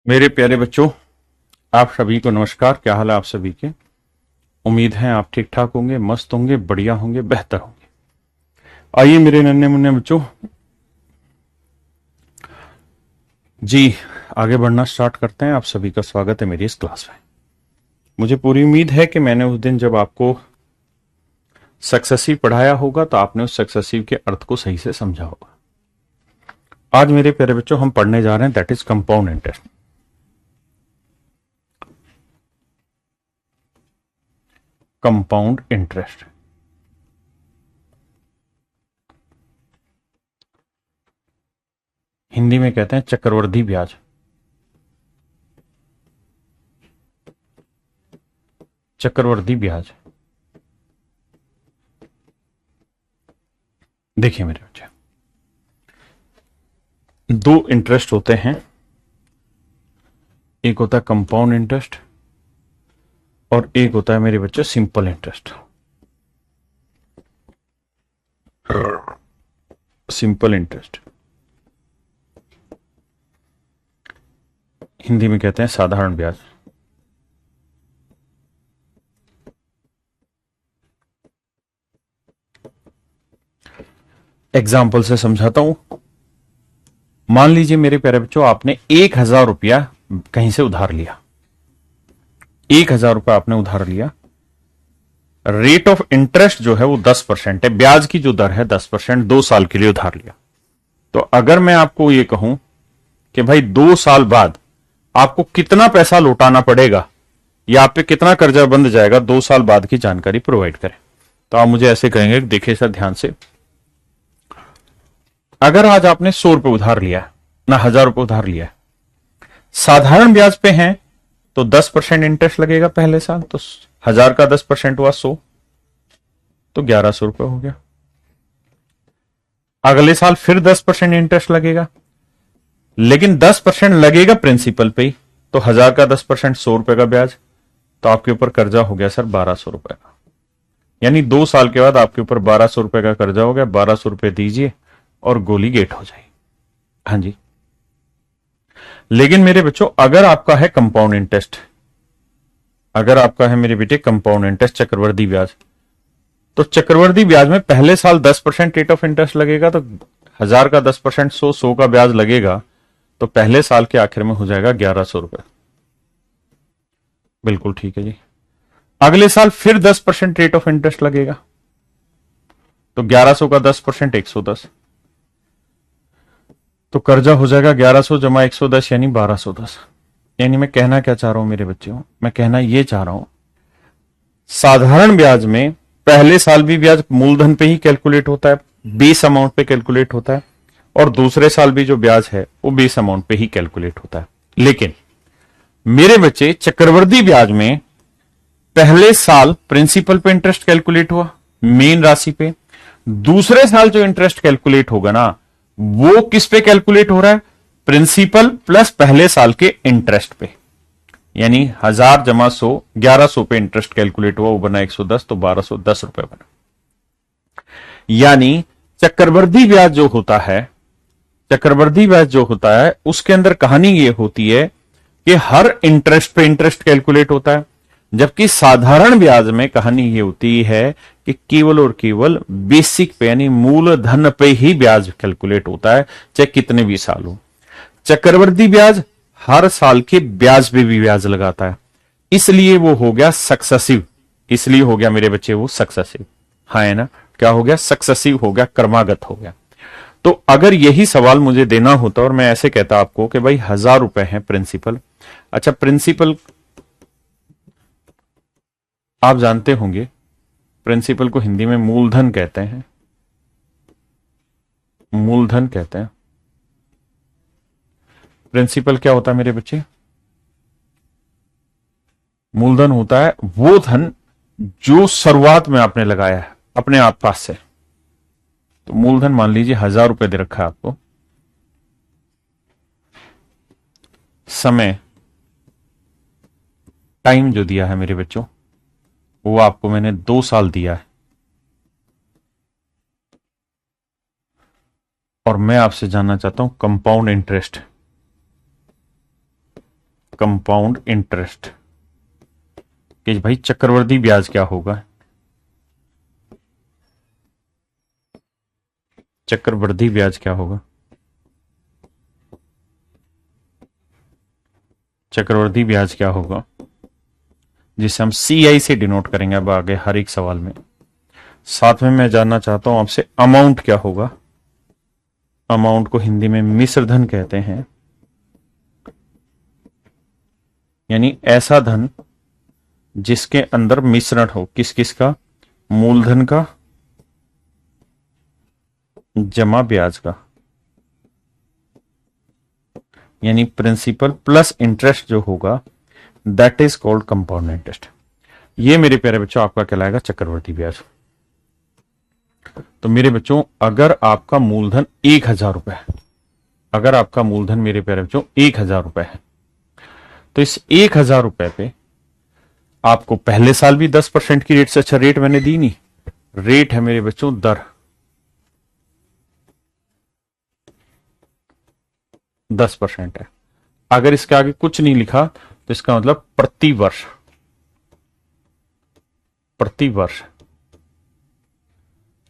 मेरे प्यारे बच्चों, आप सभी को नमस्कार। क्या हाल है आप सभी के? उम्मीद है आप ठीक ठाक होंगे, मस्त होंगे, बढ़िया होंगे, बेहतर होंगे। आइए मेरे नन्हे मुन्ने बच्चों जी, आगे बढ़ना स्टार्ट करते हैं। आप सभी का स्वागत है मेरी इस क्लास में। मुझे पूरी उम्मीद है कि मैंने उस दिन जब आपको सक्सेसिव पढ़ाया होगा तो आपने उस सक्सेसिव के अर्थ को सही से समझा होगा। आज मेरे प्यारे बच्चों हम पढ़ने जा रहे हैं that is compound interest. Compound interest Hindi में कहते हैं चक्रवृद्धि ब्याज। चक्रवृद्धि ब्याज। देखिए मेरे बच्चे, दो इंटरेस्ट होते हैं। एक होता है कंपाउंड इंटरेस्ट और एक होता है मेरे बच्चे simple interest. Simple interest Hindi में कहते हैं साधारण ब्याज। एग्जाम्पल से समझाता हूं। मान लीजिए मेरे प्यारे बच्चों, आपने 1,000 रुपया कहीं से उधार लिया। 1,000 रुपया आपने उधार लिया। रेट ऑफ इंटरेस्ट जो है वो 10% है। ब्याज की जो दर है 10%। 2 साल के लिए उधार लिया। तो अगर मैं आपको ये कहूं कि भाई 2 साल बाद आपको कितना पैसा लौटाना पड़ेगा या आप पे कितना कर्जा बंध जाएगा, 2 साल बाद की जानकारी प्रोवाइड करें, तो आप मुझे ऐसे कहेंगे। देखिए सर ध्यान से, अगर आज आपने 100 रुपए उधार लिया है ना, 1,000 रुपए उधार लिया है, साधारण ब्याज पे हैं तो 10% इंटरेस्ट लगेगा पहले साल। तो 1,000 का 10% हुआ 100, तो 1,100 रुपए हो गया। अगले साल फिर 10% इंटरेस्ट लगेगा, लेकिन 10% लगेगा प्रिंसिपल पे ही। तो 1,000 का 10% 100 रुपए का ब्याज, तो आपके ऊपर कर्जा हो गया सर 1,200 रुपए का। यानी 2 साल के बाद आपके ऊपर 1,200 रुपए का कर्जा हो गया। 1,200 रुपए दीजिए और गोली गेट हो जाएगी। हाँ जी। लेकिन मेरे बच्चों, अगर आपका है कंपाउंड इंटरेस्ट, अगर आपका है मेरे बेटे कंपाउंड इंटरेस्ट, चक्रवृद्धि ब्याज, तो चक्रवृद्धि ब्याज में पहले साल 10% रेट ऑफ इंटरेस्ट लगेगा। तो 1,000 का 10% 100 का ब्याज लगेगा, तो पहले साल के आखिर में हो जाएगा 1,100 रुपए। बिल्कुल ठीक है जी। अगले साल फिर 10% रेट ऑफ इंटरेस्ट लगेगा, तो 1,100 का 10% 110, तो कर्जा हो जाएगा 1,100 जमा 110 यानी 1,210। यानी मैं कहना क्या चाह रहा हूं मेरे बच्चों, मैं कहना यह चाह रहा हूं, साधारण ब्याज में पहले साल भी ब्याज मूलधन पे ही कैलकुलेट होता है, बेस अमाउंट पे कैलकुलेट होता है, और दूसरे साल भी जो ब्याज है वो बेस अमाउंट पे ही कैलकुलेट होता है। लेकिन मेरे बच्चे, चक्रवृद्धि ब्याज में पहले साल प्रिंसिपल पे इंटरेस्ट कैलकुलेट हुआ, मेन राशि पे। दूसरे साल जो इंटरेस्ट कैलकुलेट होगा ना, वो किस पे कैलकुलेट हो रहा है? प्रिंसिपल प्लस पहले साल के इंटरेस्ट पे। यानी 1,000 जमा 100, 1,100 पे इंटरेस्ट कैलकुलेट हुआ, वो बना 110, तो 1,210 रुपए बना। यानी चक्रवृद्धि ब्याज जो होता है, चक्रवृद्धि ब्याज जो होता है उसके अंदर कहानी ये होती है कि हर इंटरेस्ट पे इंटरेस्ट कैलकुलेट होता है, जबकि साधारण ब्याज में कहानी ये होती है कि केवल और केवल बेसिक पे यानी मूलधन पे ही ब्याज कैलकुलेट होता है, चाहे कितने भी साल हो। चक्रवृद्धि ब्याज हर साल के ब्याज पे भी ब्याज लगाता है, इसलिए वो हो गया सक्सेसिव। इसलिए हो गया मेरे बच्चे वो सक्सेसिव। हाँ है ना? क्या हो गया? सक्सेसिव हो गया, क्रमागत हो गया। तो अगर यही सवाल मुझे देना होता और मैं ऐसे कहता आपको कि भाई 1,000 रुपए है प्रिंसिपल। अच्छा, प्रिंसिपल आप जानते होंगे, प्रिंसिपल को हिंदी में मूलधन कहते हैं। मूलधन कहते हैं। प्रिंसिपल क्या होता है मेरे बच्चे? मूलधन होता है वो धन जो शुरुआत में आपने लगाया है अपने आप पास से। तो मूलधन मान लीजिए 1,000 रुपए दे रखा है आपको, समय टाइम जो दिया है मेरे बच्चों वो आपको मैंने 2 साल दिया है, और मैं आपसे जानना चाहता हूं कंपाउंड इंटरेस्ट। कंपाउंड इंटरेस्ट, कि भाई चक्रवृद्धि ब्याज क्या होगा, चक्रवृद्धि ब्याज क्या होगा, चक्रवृद्धि ब्याज क्या होगा, जिसे हम CI से डिनोट करेंगे अब आगे हर एक सवाल में। साथ में मैं जानना चाहता हूं आपसे अमाउंट क्या होगा, अमाउंट को हिंदी में मिश्र धन कहते हैं, यानी ऐसा धन जिसके अंदर मिश्रण हो, किस किस का, मूलधन का जमा ब्याज का, यानी प्रिंसिपल प्लस इंटरेस्ट जो होगा, that is called compound interest. ये मेरे प्यारे बच्चों आपका कहलाएगा चक्रवृद्धि ब्याज। तो मेरे बच्चों अगर आपका मूलधन 1000 रुपए है, अगर आपका मूलधन मेरे प्यारे बच्चों 1000 रुपए है, तो इस 1000 रुपए पे आपको पहले साल भी 10% की रेट से, अच्छा रेट मैंने दी नहीं, रेट है मेरे बच्चों दर 10% है। अगर इसके आगे कुछ नहीं लिखा तो इसका मतलब प्रति वर्ष, प्रति वर्ष,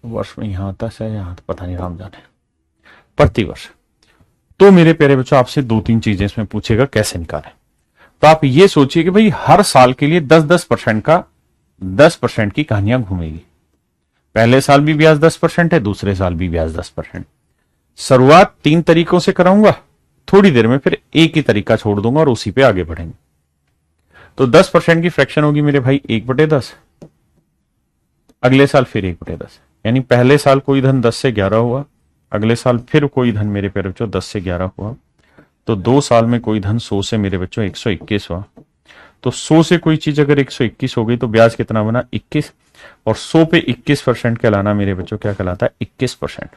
वर्ष में यहां आता है यहां तो पता नहीं, राम जाने, प्रति वर्ष। तो मेरे प्यारे बच्चों आपसे 2-3 चीजें इसमें पूछेगा कैसे निकालें। तो आप ये सोचिए कि भाई हर साल के लिए 10-10% का 10% की कहानियां घूमेगी। पहले साल भी ब्याज 10% है, दूसरे साल भी ब्याज 10%। शुरुआत 3 तरीकों से कराऊंगा, थोड़ी देर में फिर एक ही तरीका छोड़ दूंगा और उसी पे आगे बढ़ेंगे। तो 10% की फ्रैक्शन होगी मेरे भाई 1/10, अगले साल फिर 1/10, यानी पहले साल कोई धन 10 से 11 हुआ, अगले साल फिर कोई धन मेरे प्यारे बच्चों 10 से 11 हुआ, तो 2 साल में कोई धन 100 से मेरे बच्चों 121 हुआ। तो 100 से कोई चीज अगर 121 हो गई तो ब्याज कितना बना 21, और 100 पे 21% कहलाना मेरे बच्चों क्या कहलाता है 21%।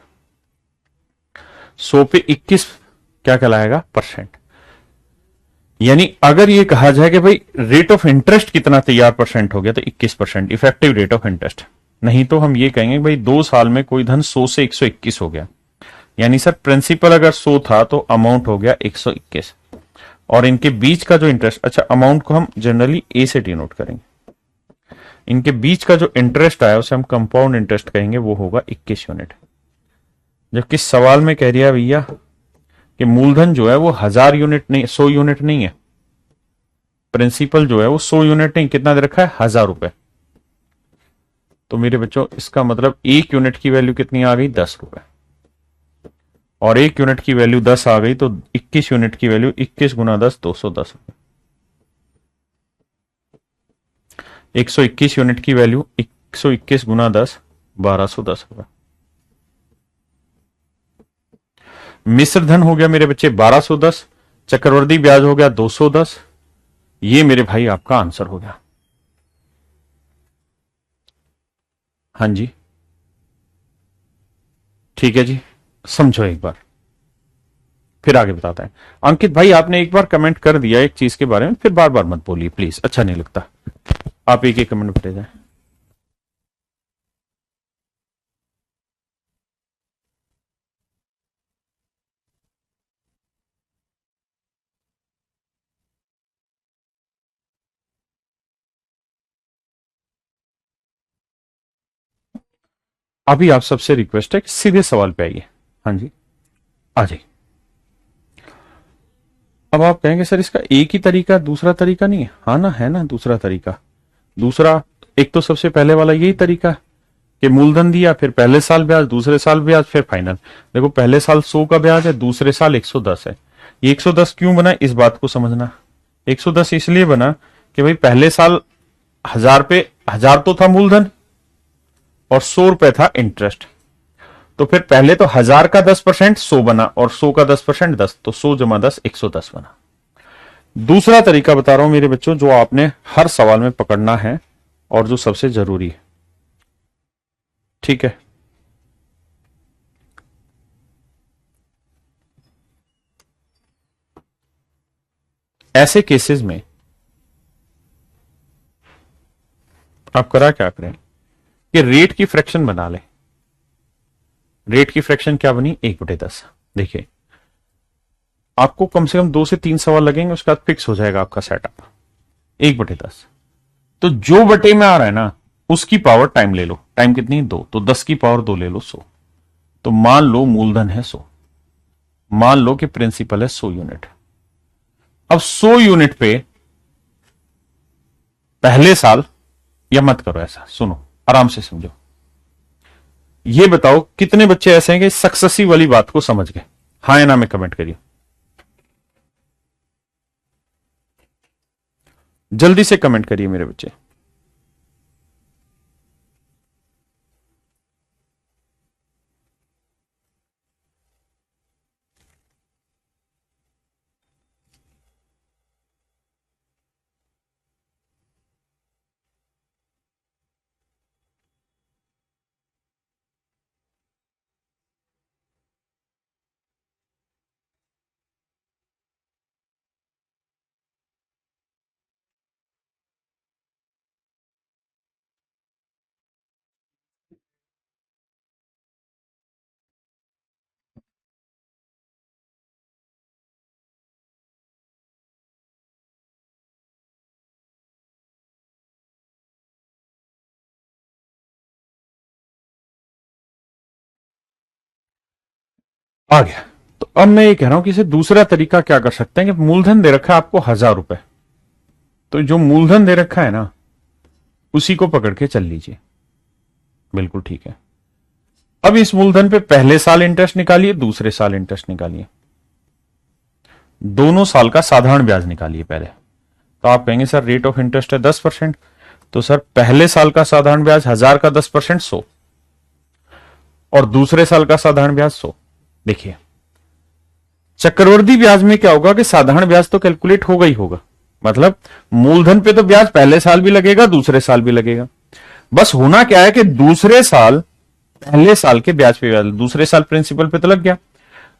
100 पे 21 क्या कहलाएगा परसेंट। यानी अगर ये कहा जाए कि भाई रेट ऑफ इंटरेस्ट कितना तैयार परसेंट हो गया तो 21% इफेक्टिव रेट ऑफ इंटरेस्ट। नहीं तो हम ये कहेंगे भाई 2 साल में कोई धन 100 से 121 हो गया, यानी सर प्रिंसिपल अगर 100 था तो अमाउंट हो गया 121, और इनके बीच का जो इंटरेस्ट, अच्छा अमाउंट को हम जनरली ए से डिनोट करेंगे, इनके बीच का जो इंटरेस्ट आया उसे हम कंपाउंड इंटरेस्ट कहेंगे, वो होगा 21 यूनिट। जबकि सवाल में कह दिया भैया कि मूलधन जो है वो 1000 यूनिट नहीं, 100 यूनिट नहीं है, प्रिंसिपल जो है वो 100 यूनिट नहीं, कितना दे रखा है 1000 रुपए। तो मेरे बच्चों इसका मतलब 1 यूनिट की वैल्यू कितनी आ गई 10 रुपए, और 1 यूनिट की वैल्यू 10 आ गई तो 21 यूनिट की वैल्यू 21 गुना 10 210 रुपए। 121 यूनिट की वैल्यू 121 गुना 10 1210 रुपए। मिश्र धन हो गया मेरे बच्चे 1210, चक्रवर्ती ब्याज हो गया 210। ये मेरे भाई आपका आंसर हो गया। हाँ जी ठीक है जी, समझो एक बार फिर आगे बताता है। अंकित भाई आपने एक बार कमेंट कर दिया एक चीज के बारे में, फिर बार बार मत बोलिए प्लीज, अच्छा नहीं लगता। आप एक एक कमेंट भेज जाए। अभी आप सबसे रिक्वेस्ट है कि सीधे सवाल पे आइए। हाँ जी आ जाइए। अब आप कहेंगे सर इसका एक ही तरीका दूसरा तरीका नहीं है? हाँ ना, है ना दूसरा तरीका। दूसरा एक तो सबसे पहले वाला यही तरीका कि मूलधन दिया, फिर पहले साल ब्याज, दूसरे साल ब्याज, फिर फाइनल। देखो पहले साल 100 का ब्याज है, दूसरे साल 110 है। ये 110 क्यों बना इस बात को समझना। 110 इसलिए बना कि भाई पहले साल 1000 पे 1000 तो था मूलधन और 100 रुपए था इंटरेस्ट, तो फिर पहले तो 1000 का 10% 100 बना, और 100 का 10% 10, तो 100 जमा 10 110 बना। दूसरा तरीका बता रहा हूं मेरे बच्चों जो आपने हर सवाल में पकड़ना है और जो सबसे जरूरी है, ठीक है। ऐसे केसेस में आप करा क्या करें कि रेट की फ्रैक्शन बना लें। रेट की फ्रैक्शन क्या बनी 1/10। देखिए आपको कम से कम 2 से 3 सवाल लगेंगे, उसके बाद फिक्स हो जाएगा आपका सेटअप 1/10। तो जो बटे में आ रहा है ना उसकी पावर टाइम ले लो। टाइम कितनी है? 2, तो 10 की पावर 2 ले लो, 100। तो मान लो मूलधन है 100, मान लो कि प्रिंसिपल है 100 यूनिट। अब 100 यूनिट पे पहले साल, या मत करो ऐसा, सुनो आराम से समझो। ये बताओ कितने बच्चे ऐसे हैं कि सक्सेसिव वाली बात को समझ गए? हाँ या ना में कमेंट करिए, जल्दी से कमेंट करिए मेरे बच्चे। आ गया। तो अब मैं ये कह रहा हूं कि इसे दूसरा तरीका क्या कर सकते हैं कि मूलधन दे रखा है आपको 1000 रुपए, तो जो मूलधन दे रखा है ना उसी को पकड़ के चल लीजिए। बिल्कुल ठीक है। अब इस मूलधन पे पहले साल इंटरेस्ट निकालिए, दूसरे साल इंटरेस्ट निकालिए, दोनों साल का साधारण ब्याज निकालिए पहले। तो आप कहेंगे सर रेट ऑफ इंटरेस्ट है 10%, तो सर पहले साल का साधारण ब्याज 1000 का 10% 100, और दूसरे साल का साधारण ब्याज 100। देखिए चक्रवृद्धि ब्याज में क्या होगा कि साधारण ब्याज तो कैलकुलेट होगा ही होगा, मतलब मूलधन पे तो ब्याज पहले साल भी लगेगा, दूसरे साल भी लगेगा। बस होना क्या है कि दूसरे साल पहले साल के ब्याज पे ब्याज, दूसरे साल प्रिंसिपल पे तो लग गया।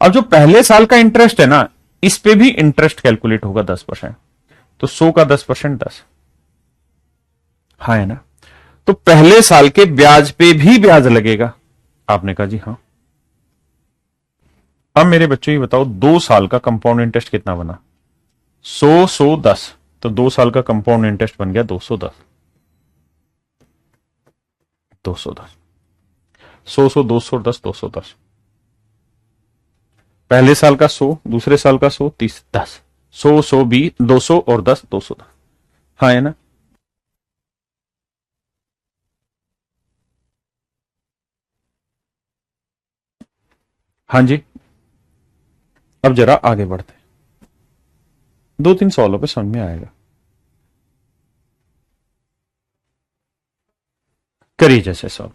अब जो पहले साल का इंटरेस्ट है ना इस पे भी इंटरेस्ट कैलकुलेट होगा 10%, तो 100 का 10% 10। हाँ है ना? तो पहले साल के ब्याज पे भी ब्याज लगेगा। आपने कहा जी हाँ। अब मेरे बच्चों ये बताओ 2 साल का कंपाउंड इंटरेस्ट कितना बना? 100 100 10, तो 2 साल का कंपाउंड इंटरेस्ट बन गया 210। 210 100 100 210 210। पहले साल का 100, दूसरे साल का 100, 30 10, 100 100 20 200 और 10 210। हाँ है ना? हाँ जी। अब जरा आगे बढ़ते हैं, 2-3 सवालों पे समझ में आएगा। करिए जैसे सवाल।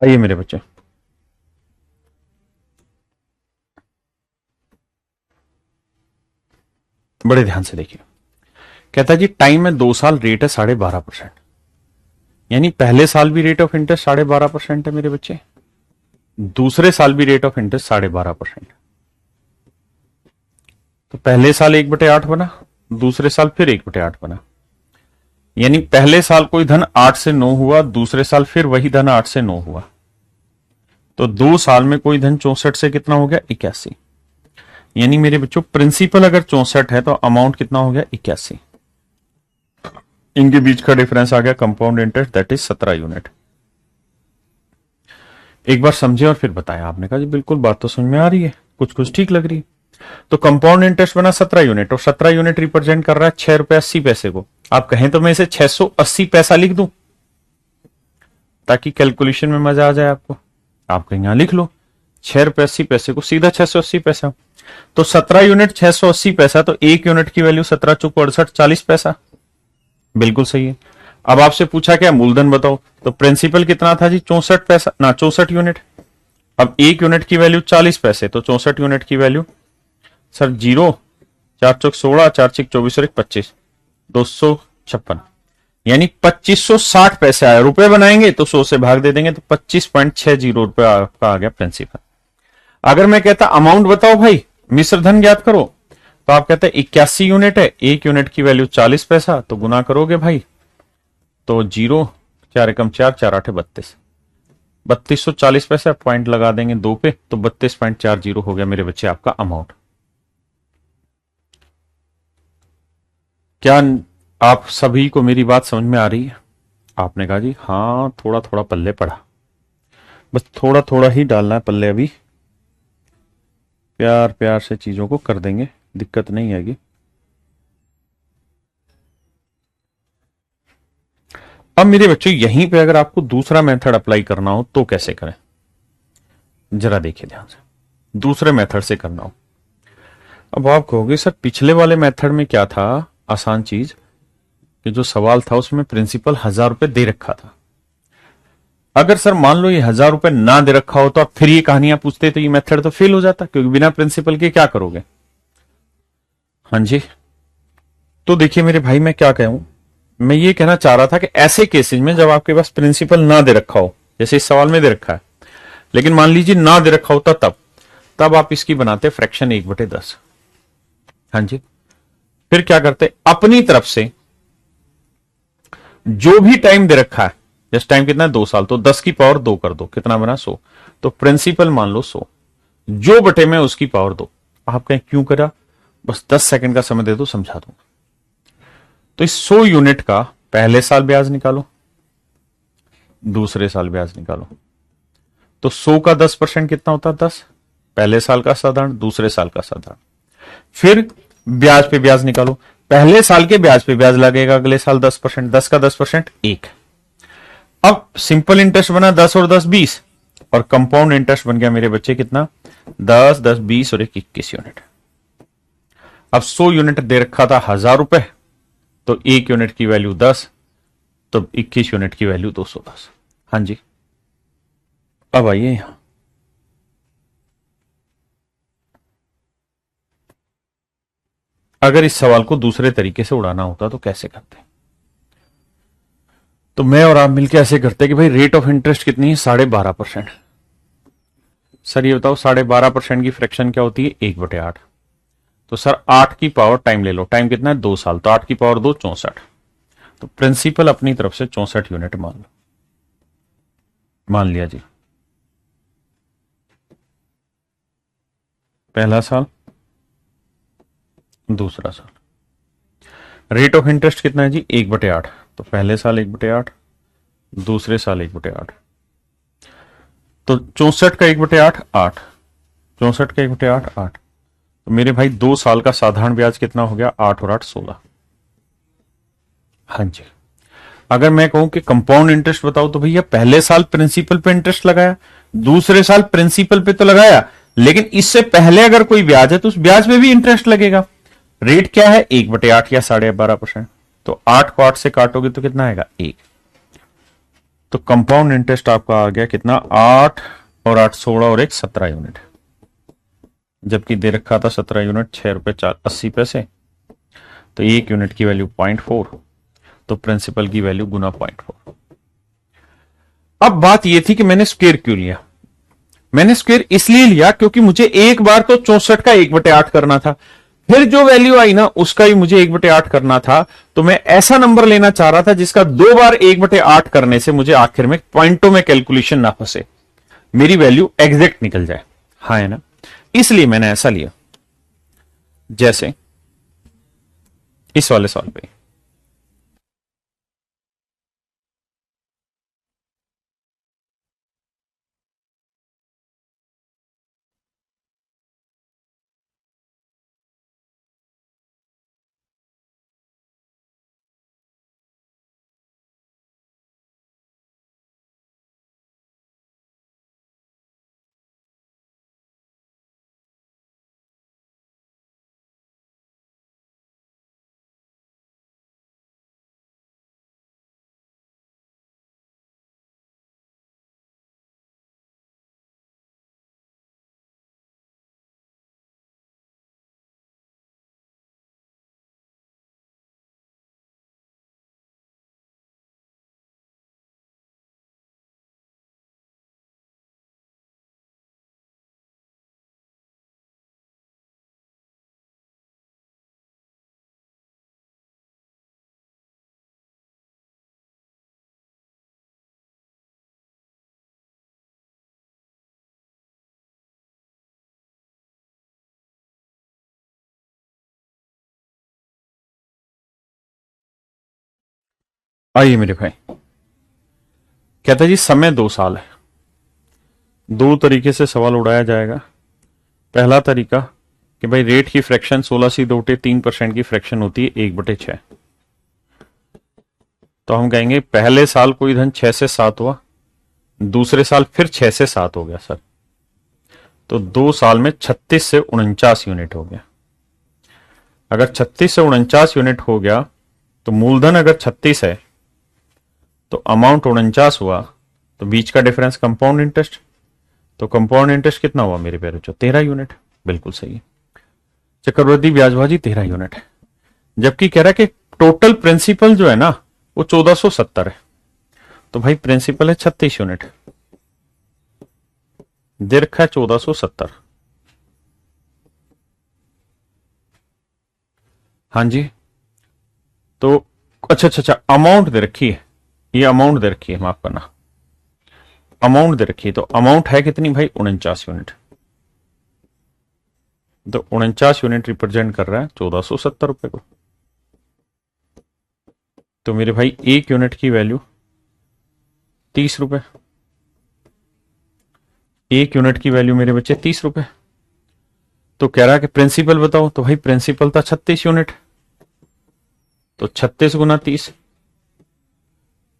आइए मेरे बच्चे, बड़े ध्यान से देखिए। कहता है जी टाइम में 2 साल रेट है 12.5%, यानी पहले साल भी रेट ऑफ इंटरेस्ट 12.5% है मेरे बच्चे, दूसरे साल भी रेट ऑफ इंटरेस्ट 12.5%। तो पहले साल 1/8 बना, दूसरे साल फिर 1/8 बना, यानी पहले साल कोई धन 8 से 9 हुआ, दूसरे साल फिर वही धन 8 से 9 हुआ। तो 2 साल में कोई धन 64 से कितना हो गया 81। यानी मेरे बच्चों प्रिंसिपल अगर 64 है तो अमाउंट कितना हो गया 81। इनके बीच का डिफरेंस आ गया compound interest, that is 17 unit. एक बार समझे और फिर बताया। आपने कहा जी बिल्कुल बात तो समझ में आ रही है, कुछ कुछ ठीक लग रही है। तो कंपाउंड इंटरेस्ट बना 17 यूनिट और 17 यूनिट रिप्रेजेंट कर रहा है 6 रुपए 80 पैसे को। आप कहें तो मैं इसे 680 पैसा लिख दूं ताकि कैलकुलेशन में मजा आ जाए आपको। आप कहीं यहां लिख लो 6 रुपए 80 पैसे को सीधा 680 पैसा। तो 17 यूनिट 680 पैसा, तो 1 यूनिट की वैल्यू 17 चौक 68 40 पैसा। बिल्कुल सही है। अब आपसे पूछा क्या मूलधन बताओ, तो प्रिंसिपल कितना था जी 64 पैसा ना 64 यूनिट। अब 1 यूनिट की वैल्यू 40 पैसे, तो 64 यूनिट की वैल्यू सर 0 4 चौक 16 4 छिक 24 और 25 256, यानी 2560 पैसे आए। रुपए बनाएंगे तो 100 से भाग दे देंगे तो 25.60 रुपए आपका आ गया प्रिंसिपल। अगर मैं कहता अमाउंट बताओ भाई मिश्र धन ज्ञात करो, तो आप कहते हैं 81 यूनिट है, 1 यूनिट की वैल्यू 40 पैसा, तो गुना करोगे भाई तो 0 4 एकम 4 4 8 32 3240 पैसे। पॉइंट लगा देंगे 2 पे तो 32.40 हो गया मेरे बच्चे आपका अमाउंट। क्या आप सभी को मेरी बात समझ में आ रही है? आपने कहा जी हाँ थोड़ा थोड़ा पल्ले पड़ा, बस थोड़ा थोड़ा ही डालना है पल्ले, अभी प्यार प्यार से चीजों को कर देंगे, दिक्कत नहीं आएगी। अब मेरे बच्चों यहीं पे अगर आपको दूसरा मेथड अप्लाई करना हो तो कैसे करें, जरा देखिए ध्यान से। दूसरे मेथड से करना हो, अब आप कहोगे सर पिछले वाले मेथड में क्या था आसान चीज कि जो सवाल था उसमें प्रिंसिपल 1000 रुपए दे रखा था। अगर सर मान लो ये 1000 रुपए ना दे रखा हो तो आप फिर ये कहानियां पूछते तो ये मेथड तो फेल हो जाता, क्योंकि बिना प्रिंसिपल के क्या करोगे। हाँ जी, तो देखिए मेरे भाई मैं क्या कहूं, मैं ये कहना चाह रहा था कि ऐसे केसेज में जब आपके पास प्रिंसिपल ना दे रखा हो, जैसे इस सवाल में दे रखा है लेकिन मान लीजिए ना दे रखा होता तब आप इसकी बनाते फ्रैक्शन 1/10। हाँ जी, फिर क्या करते अपनी तरफ से जो भी टाइम दे रखा है, जैसे टाइम कितना है 2 साल, तो 10 की पावर 2 कर दो, कितना बना 100, तो प्रिंसिपल मान लो 100, जो बटे में उसकी पावर 2। आप कहें क्यों करा, बस 10 सेकंड का समय दे दो समझा दूंगा। तो इस 100 यूनिट का पहले साल ब्याज निकालो, दूसरे साल ब्याज निकालो, तो 100 का 10% कितना होता है 10, पहले साल का साधारण दूसरे साल का साधारण। फिर ब्याज पे ब्याज निकालो, पहले साल के ब्याज पे ब्याज लगेगा, अगले साल 10%, 10 का 10% 1। अब सिंपल इंटरेस्ट बना 10 और 10 20, और कंपाउंड इंटरेस्ट बन गया मेरे बच्चे कितना 10 10 20 और 21 यूनिट। अब 100 यूनिट दे रखा था 1000 रुपए, तो 1 यूनिट की वैल्यू 10, तो 21 यूनिट की वैल्यू 210। हाँ जी, अब आइए यहां, अगर इस सवाल को दूसरे तरीके से उड़ाना होता तो कैसे करते, तो मैं और आप मिलकर ऐसे करते कि भाई रेट ऑफ इंटरेस्ट कितनी है 12.5%। सर ये बताओ 12.5% की फ्रैक्शन क्या होती है 1/8। तो सर 8 की पावर टाइम ले लो, टाइम कितना है 2 साल, तो 8 की पावर 2 64, तो प्रिंसिपल अपनी तरफ से 64 यूनिट मान लो, मान लिया जी। पहला साल दूसरा साल, रेट ऑफ इंटरेस्ट कितना है जी 1/8, तो पहले साल 1/8, दूसरे साल 1/8, तो 64 का 1/8 8, 64 का 1/8 8, तो मेरे भाई 2 साल का साधारण ब्याज कितना हो गया 8 और 8 16। हाँ जी, अगर मैं कहूं कि कंपाउंड इंटरेस्ट बताओ, तो भैया पहले साल प्रिंसिपल पे इंटरेस्ट लगाया, दूसरे साल प्रिंसिपल पे तो लगाया, लेकिन इससे पहले अगर कोई ब्याज है तो उस ब्याज पे भी इंटरेस्ट लगेगा। रेट क्या है 1/8 या 12.5%, तो 8 को 8 से काटोगे तो कितना आएगा 1, तो कंपाउंड इंटरेस्ट आपका आ गया कितना 8 और 8 16 और 1 17 यूनिट, जबकि दे रखा था 17 यूनिट 6 रुपए 80 पैसे, तो 1 यूनिट की वैल्यू 0.4, तो प्रिंसिपल की वैल्यू गुना 0.4। अब बात यह थी कि मैंने स्क्वायर क्यों लिया, मैंने स्क्वायर इसलिए लिया क्योंकि मुझे एक बार तो 64 का 1/8 करना था, फिर जो वैल्यू आई ना उसका ही मुझे 1/8 करना था, तो मैं ऐसा नंबर लेना चाह रहा था जिसका 2 बार 1/8 करने से मुझे आखिर में पॉइंटों में कैलकुलेशन ना फंसे। मेरी वैल्यू एग्जैक्ट निकल जाए। हाँ है ना, इसलिए मैंने ऐसा लिया। जैसे इस वाले सवाल पे, आइए मेरे भाई, कहता है जी समय 2 साल है। दो तरीके से सवाल उड़ाया जाएगा। पहला तरीका कि भाई रेट की फ्रैक्शन 16 × 3% की फ्रैक्शन होती है 1/6। तो हम कहेंगे पहले साल कोई धन 6 से 7 हुआ, दूसरे साल फिर 6 से 7 हो गया सर, तो 2 साल में 36 से 49 यूनिट हो गया। अगर 36 से 49 यूनिट हो गया तो मूलधन अगर 36 है तो अमाउंट 49 हुआ, तो बीच का डिफरेंस कंपाउंड इंटरेस्ट। तो कंपाउंड इंटरेस्ट कितना हुआ मेरे प्यारे बच्चों? 13 यूनिट। बिल्कुल सही है। चक्रवृद्धि ब्याजबाजी 13 यूनिट है। जबकि कह रहा है कि टोटल प्रिंसिपल जो है ना वो 1470 है। तो भाई प्रिंसिपल है 36 यूनिट, दे रखा है 1470। हाँ जी, तो अच्छा अच्छा अच्छा, अमाउंट दे रखी है, ये अमाउंट दे रखी है, माफ करना, अमाउंट दे रखी है। तो अमाउंट है कितनी भाई? 49 यूनिट। तो 49 यूनिट रिप्रेजेंट कर रहा है 1470 रुपए को। तो मेरे भाई 1 यूनिट की वैल्यू 30 रुपए। 1 यूनिट की वैल्यू मेरे बच्चे 30 रुपए। तो कह रहा है कि प्रिंसिपल बताओ, तो भाई प्रिंसिपल था 36 यूनिट, तो 36 × 30।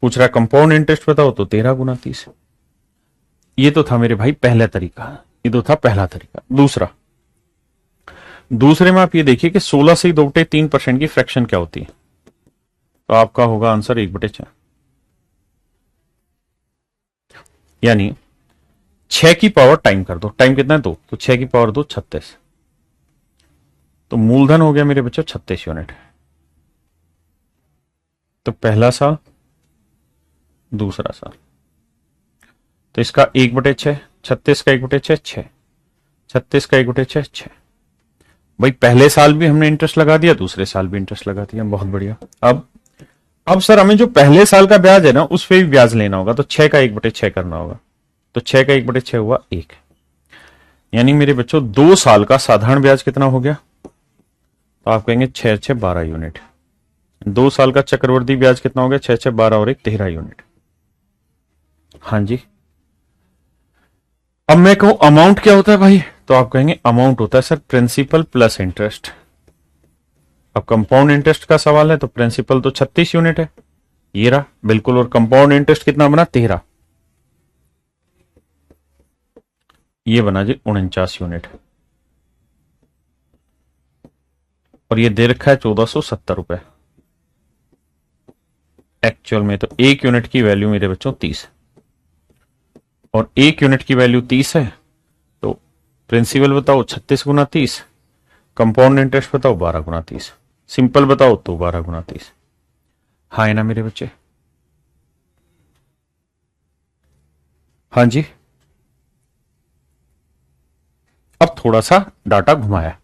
पूछ रहा है कंपाउंड इंटरेस्ट बताओ, तो 13 × 30। ये तो था मेरे भाई पहला तरीका, ये तो था पहला तरीका। दूसरा, दूसरे में आप ये देखिए कि 16 से 2/3% की फ्रैक्शन क्या होती है। तो आपका होगा आंसर 1/6, यानी 6 की पावर टाइम कर दो, टाइम कितना है 2, तो 6 की पावर 2 36। तो मूलधन हो गया मेरे बच्चों 36 यूनिट। तो पहला साल, दूसरा साल, तो इसका 1/6, 36 का 1/6 6, 36 का 1/6 6। भाई पहले साल भी हमने इंटरेस्ट लगा दिया, दूसरे साल भी इंटरेस्ट लगा दिया, बहुत बढ़िया। अब सर हमें जो पहले साल का ब्याज है ना उस पे भी ब्याज लेना होगा, तो 6 का 1/6 करना होगा। तो 6 का 1/6 हुआ 1। यानी मेरे बच्चों 2 साल का साधारण ब्याज कितना हो गया? तो आप कहेंगे 6 6 12 यूनिट। 2 साल का चक्रवर्ती ब्याज कितना हो गया? 6 6 12 और 1 13 यूनिट। हाँ जी। अब मैं कहूं अमाउंट क्या होता है भाई, तो आप कहेंगे अमाउंट होता है सर प्रिंसिपल प्लस इंटरेस्ट। अब कंपाउंड इंटरेस्ट का सवाल है तो प्रिंसिपल तो 36 यूनिट है, ये रहा बिल्कुल, और कंपाउंड इंटरेस्ट कितना बना? 13। ये बना जी 49 यूनिट, और ये दे रखा है 1470 रुपए। एक्चुअल में तो 1 यूनिट की वैल्यू मेरे बच्चों 30, और 1 यूनिट की वैल्यू 30 है। तो प्रिंसिपल बताओ 36 × 30, कंपाउंड इंटरेस्ट बताओ 12 × 30, सिंपल बताओ तो 12 × 30। हाँ है ना मेरे बच्चे? हाँ जी। अब थोड़ा सा डाटा घुमाया।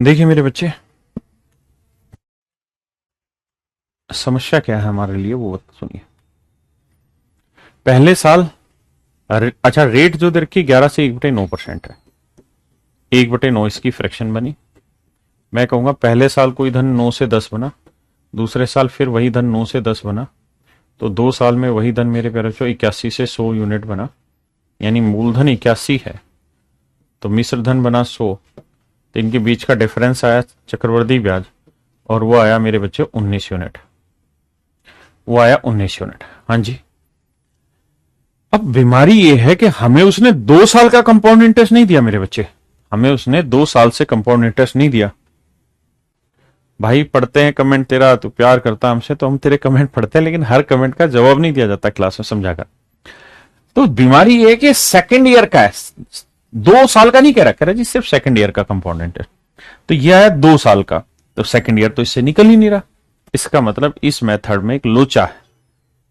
देखिए मेरे बच्चे, समस्या क्या है हमारे लिए वो सुनिए। पहले साल अच्छा, रेट जो दे रखी 11 से 1/9% है। 1/9 इसकी फ्रैक्शन बनी। मैं कहूंगा पहले साल कोई धन 9 से 10 बना, दूसरे साल फिर वही धन 9 से 10 बना, तो 2 साल में वही धन मेरे प्यारे बच्चों 81 से 100 यूनिट बना, यानी मूलधन 81 है तो मिश्र धन बना 100, तो इनके बीच का डिफरेंस आया चक्रवर्ती ब्याज, और वो आया मेरे बच्चे 19 यूनिट। वो आया 19 यूनिट। हाँ जी। अब बीमारी ये है कि हमें उसने 2 साल का कंपाउंड इंटरेस्ट नहीं दिया मेरे बच्चे, हमें उसने 2 साल से कंपाउंड इंटरेस्ट नहीं दिया। भाई पढ़ते हैं कमेंट, तेरा तू प्यार करता हमसे तो हम तेरे कमेंट पढ़ते हैं, लेकिन हर कमेंट का जवाब नहीं दिया जाता क्लास में समझाकर। तो बीमारी ये है कि सेकंड ईयर का है, 2 साल का नहीं कह रहा, कह रहा जी सिर्फ सेकंड ईयर का कंपाउंड इंटरेस्ट। तो यह है 2 साल का, तो सेकंड ईयर तो इससे निकल ही नहीं रहा। इसका मतलब इस मेथड में एक लोचा है।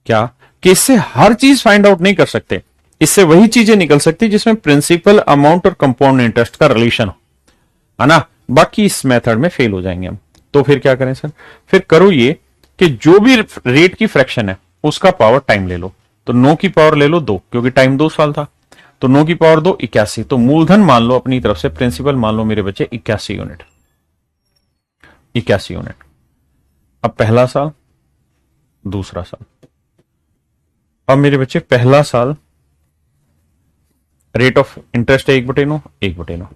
क्या? कि इससे हर चीज फाइंड आउट नहीं कर सकते, इससे वही चीजें निकल सकती जिसमें प्रिंसिपल अमाउंट और कंपाउंड इंटरेस्ट का रिलेशन हो, है ना। बाकी इस मेथड में फेल हो जाएंगे हम। तो फिर क्या करें सर? फिर करो ये कि जो भी रेट की फ्रैक्शन है उसका पावर टाइम ले लो। तो 9 की पावर ले लो 2, क्योंकि टाइम 2 साल था, तो 9 की पावर 2 81, तो मूलधन मान लो अपनी तरफ से, प्रिंसिपल मान लो मेरे बच्चे 81 यूनिट। 81 यूनिट। अब पहला साल, दूसरा साल। अब मेरे बच्चे पहला साल रेट ऑफ इंटरेस्ट है 1/9, 1/9।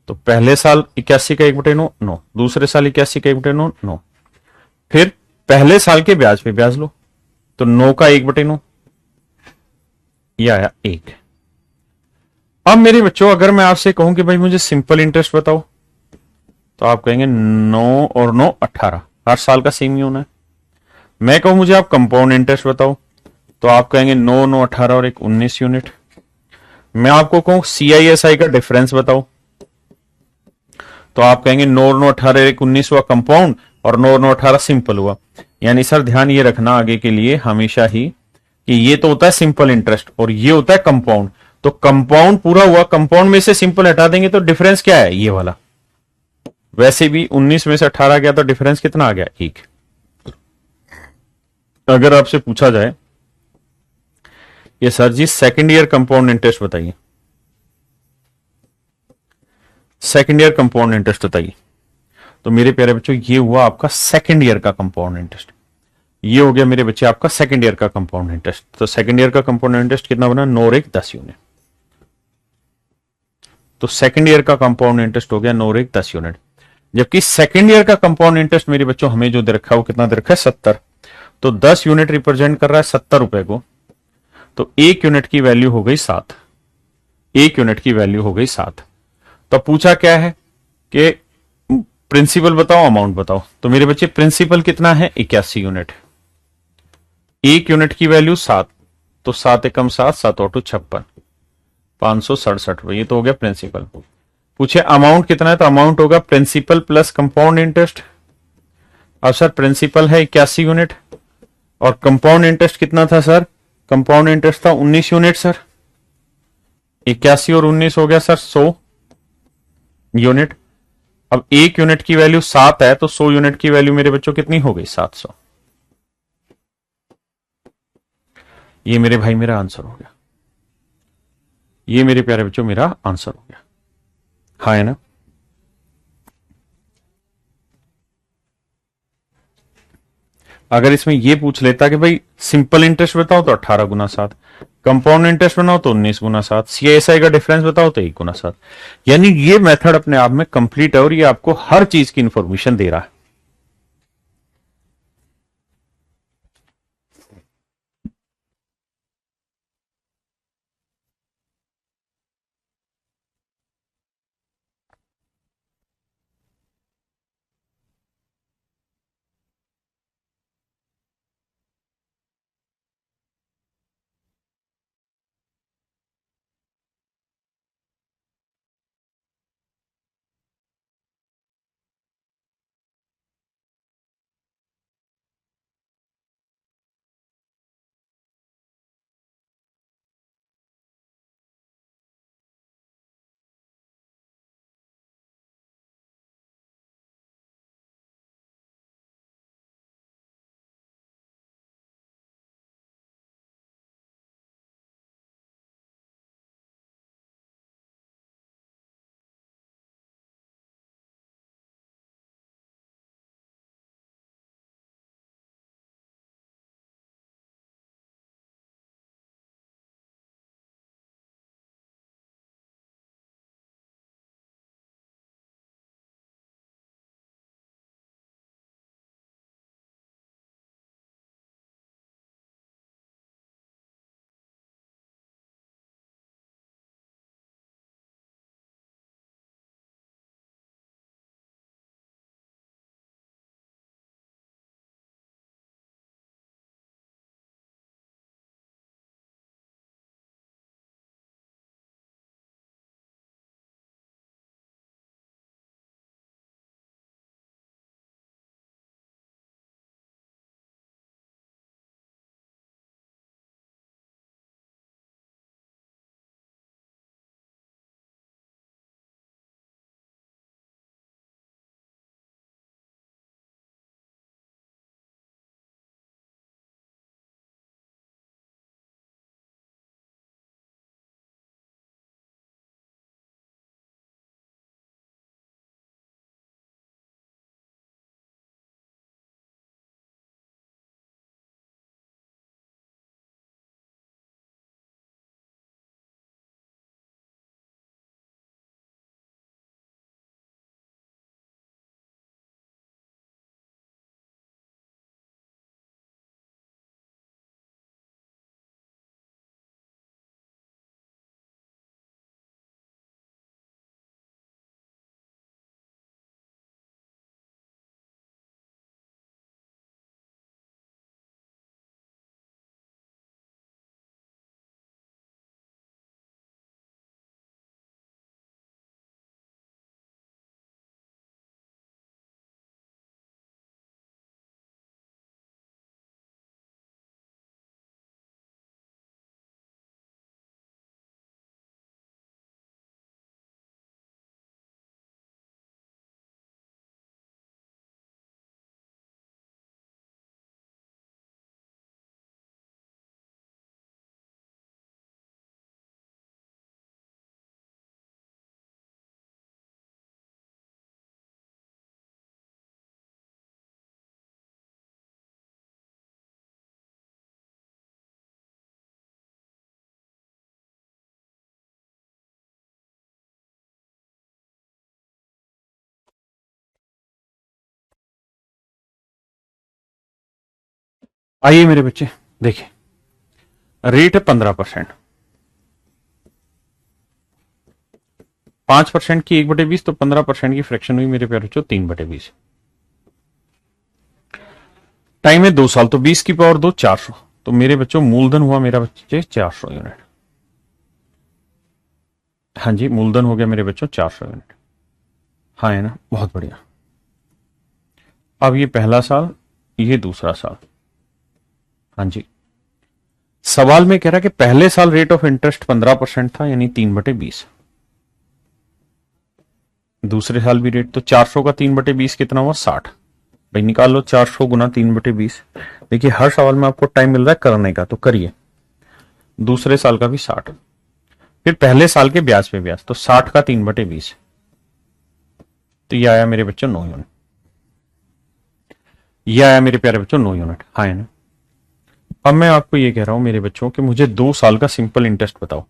तो पहले साल 81 का 1/9 9, दूसरे साल 81 का 1/9 9, फिर पहले साल के ब्याज पे ब्याज लो, तो 9 का 1/9, ये आया 1। अब मेरे बच्चों अगर मैं आपसे कहूं कि भाई मुझे सिंपल इंटरेस्ट बताओ, तो आप कहेंगे 9 और 9 18, हर साल का सेम ही होना है। मैं कहूं मुझे आप कंपाउंड इंटरेस्ट बताओ, तो आप कहेंगे 9 9 18 और एक 19 यूनिट। मैं आपको कहूं CISI का डिफरेंस बताओ, तो आप कहेंगे 9 9 18 एक 19 हुआ कंपाउंड, और 9 9 18 सिंपल हुआ। यानी सर ध्यान ये रखना आगे के लिए हमेशा ही कि ये तो होता है सिंपल इंटरेस्ट और ये होता है कंपाउंड। तो कंपाउंड पूरा हुआ, कंपाउंड में से सिंपल हटा देंगे तो डिफरेंस क्या है? ये वाला। वैसे भी 19 में से 18 गया तो डिफरेंस कितना आ गया? 1। अगर आपसे पूछा जाए ये सर जी सेकंड ईयर कंपाउंड इंटरेस्ट बताइए, सेकंड ईयर कंपाउंड इंटरेस्ट बताइए, तो मेरे प्यारे बच्चों ये हुआ आपका सेकंड ईयर का कंपाउंड इंटरेस्ट। ये हो गया मेरे बच्चे आपका सेकंड ईयर का कंपाउंड इंटरेस्ट। तो सेकंड ईयर का कंपाउंड इंटरेस्ट कितना बना? 9 और 1 10 यूनिट। तो सेकंड ईयर का कंपाउंड इंटरेस्ट हो गया 9 और 1 10 यूनिट। जबकि सेकंड ईयर का कंपाउंड इंटरेस्ट मेरे बच्चों हमें जो दे रखा है वो कितना दे रखा है? 70। तो 10 यूनिट रिप्रेजेंट कर रहा है 70 रुपए को, तो 1 यूनिट की वैल्यू हो गई 7। 1 यूनिट की वैल्यू हो गई 7। तो पूछा क्या है कि प्रिंसिपल बताओ, अमाउंट बताओ। तो मेरे बच्चे प्रिंसिपल कितना है? 81 यूनिट। 1 यूनिट की वैल्यू 7, तो 7 एकम 7, 7 ऑटो 56, 567। ये तो हो गया प्रिंसिपल। पूछे अमाउंट कितना है, तो अमाउंट होगा प्रिंसिपल प्लस कंपाउंड इंटरेस्ट। अब सर प्रिंसिपल है 81 यूनिट और कंपाउंड इंटरेस्ट कितना था सर? कंपाउंड इंटरेस्ट था 19 यूनिट सर। 81 और 19 हो गया सर 100 यूनिट। अब 1 यूनिट की वैल्यू 7 है, तो 100 यूनिट की वैल्यू मेरे बच्चों कितनी हो गई? 700। ये मेरे भाई मेरा आंसर हो गया। ये मेरे प्यारे बच्चों मेरा आंसर हो गया। हाँ है ना। अगर इसमें ये पूछ लेता कि भाई सिंपल इंटरेस्ट बताओ, तो 18 × 7, कंपाउंड इंटरेस्ट बनाओ तो 19 × 7, CISI का डिफरेंस बताओ तो 1 × 7। यानी ये मेथड अपने आप में कंप्लीट है और ये आपको हर चीज की इंफॉर्मेशन दे रहा है। आइए मेरे बच्चे, देखिए रेट है 15%, 5% की 1/20, तो 15% की फ्रैक्शन हुई मेरे प्यारे बच्चों 3/20। टाइम है 2 साल, तो 20 की पावर 2, 400। तो मेरे बच्चों मूलधन हुआ मेरा बच्चे 400 यूनिट। हाँ जी, मूलधन हो गया मेरे बच्चों 400 यूनिट। हाँ है ना, बहुत बढ़िया। अब ये पहला साल, ये दूसरा साल। हाँ जी, सवाल में कह रहा कि पहले साल रेट ऑफ इंटरेस्ट 15% था, यानी 3/20। दूसरे साल भी रेट, तो 400 का 3/20 कितना हुआ, 60। भाई निकाल लो 400 गुना 3/20। देखिए हर सवाल में आपको टाइम मिल रहा है करने का, तो करिए। दूसरे साल का भी 60, फिर पहले साल के ब्याज पे ब्याज, तो 60 का 3/20, तो ये आया मेरे बच्चों 9 यूनिट। ये आया मेरे प्यारे बच्चों 9 यूनिट। हाँ है ना। अब मैं आपको ये कह रहा हूं मेरे बच्चों कि मुझे 2 साल का सिंपल इंटरेस्ट बताओ।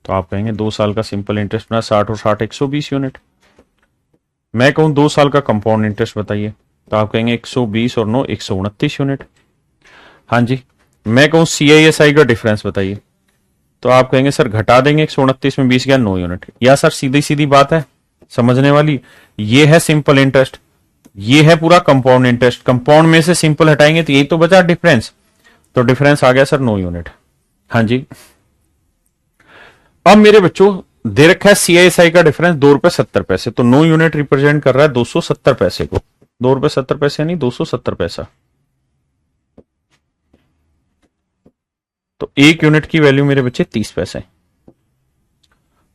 तो आप कहेंगे 2 साल का सिंपल इंटरेस्ट बना 60 और 60 120 यूनिट। मैं कहूं 2 साल का कंपाउंड इंटरेस्ट बताइए, तो आप कहेंगे 120 और 9 129 यूनिट। हाँ जी, मैं कहूं CISI का डिफरेंस बताइए, तो आप कहेंगे सर घटा देंगे 129 में 20 गया 9 यूनिट। या सर सीधी सीधी बात है समझने वाली, ये है सिंपल इंटरेस्ट, ये है पूरा कंपाउंड इंटरेस्ट, कंपाउंड में से सिंपल हटाएंगे तो यही तो बचा डिफरेंस, तो डिफरेंस आ गया सर 9 यूनिट। हाँ जी। अब मेरे बच्चों दे रखा है CISI का डिफरेंस 2 रुपए 70 पैसे, तो 9 यूनिट रिप्रेजेंट कर रहा है 270 पैसे को। 2 रुपए 70 पैसे यानी 270 पैसा। तो 1 यूनिट की वैल्यू मेरे बच्चे 30 पैसे,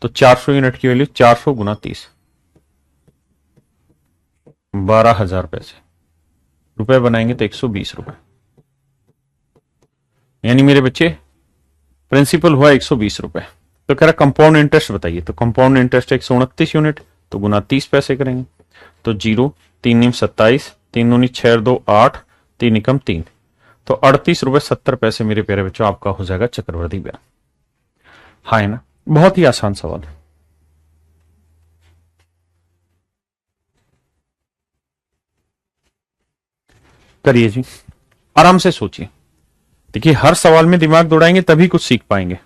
तो 400 यूनिट की वैल्यू 400 गुना 30, 12,000 पैसे। रुपए बनाएंगे तो 120 रुपए, यानी मेरे बच्चे प्रिंसिपल हुआ 120 रुपए। तो कह रहा कंपाउंड इंटरेस्ट बताइए, तो कंपाउंड इंटरेस्ट 129 यूनिट, तो गुना 30 पैसे करेंगे, तो 0, 3 × 9 = 27, 3 × 2 = 6, 2 8, 3 × 3, तो 38 रुपए 70 पैसे मेरे प्यारे बच्चों आपका हो जाएगा चक्रवर्ती ब्याज। हाँ है ना, बहुत ही आसान सवाल है। करिए जी, आराम से सोचिए। देखिए हर सवाल में दिमाग दौड़ाएंगे तभी कुछ सीख पाएंगे।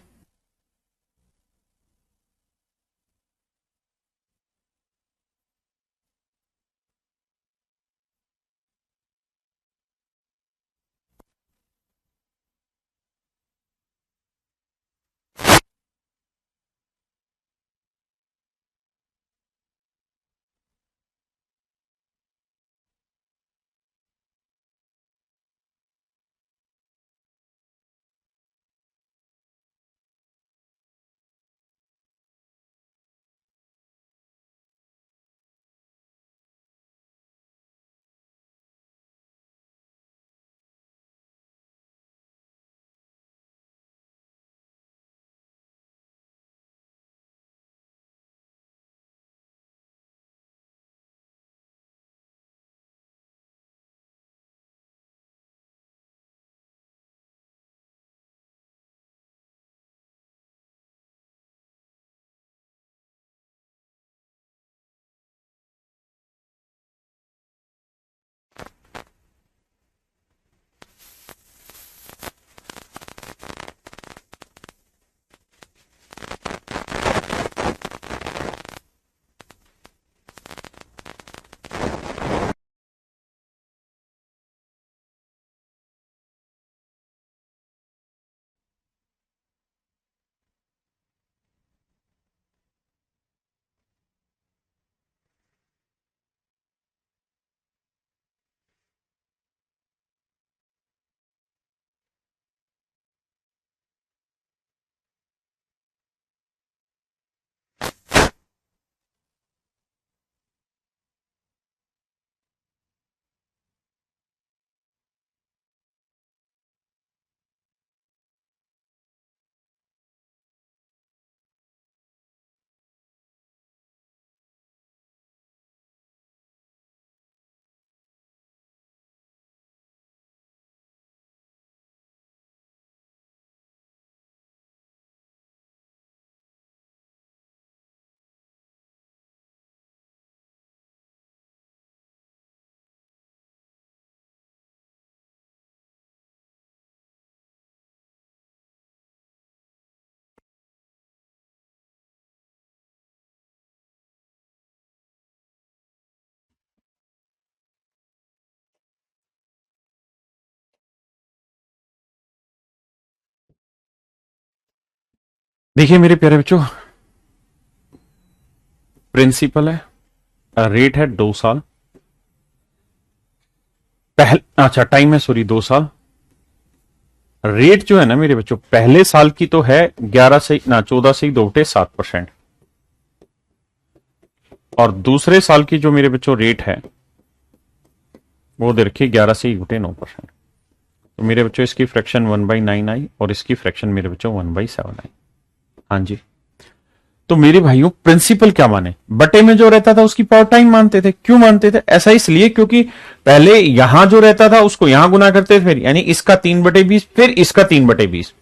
देखिए मेरे प्यारे बच्चों, प्रिंसिपल है, रेट है 2 साल, अच्छा टाइम है, सॉरी 2 साल। रेट जो है ना मेरे बच्चों, पहले साल की तो है 11 से ना 14 से 2.7%, और दूसरे साल की जो मेरे बच्चों रेट है वो देखिए 11 से 9%। तो मेरे बच्चों इसकी फ्रैक्शन 1/9 आई और इसकी फ्रैक्शन मेरे बच्चों 1/7 आई। हाँ जी। तो मेरे भाइयों, प्रिंसिपल क्या माने, बटे में जो रहता था उसकी पावर टाइम मानते थे। क्यों मानते थे? ऐसा इसलिए क्योंकि पहले यहां जो रहता था उसको यहां गुना करते थे, फिर यानी इसका 3/20 फिर इसका 3/20।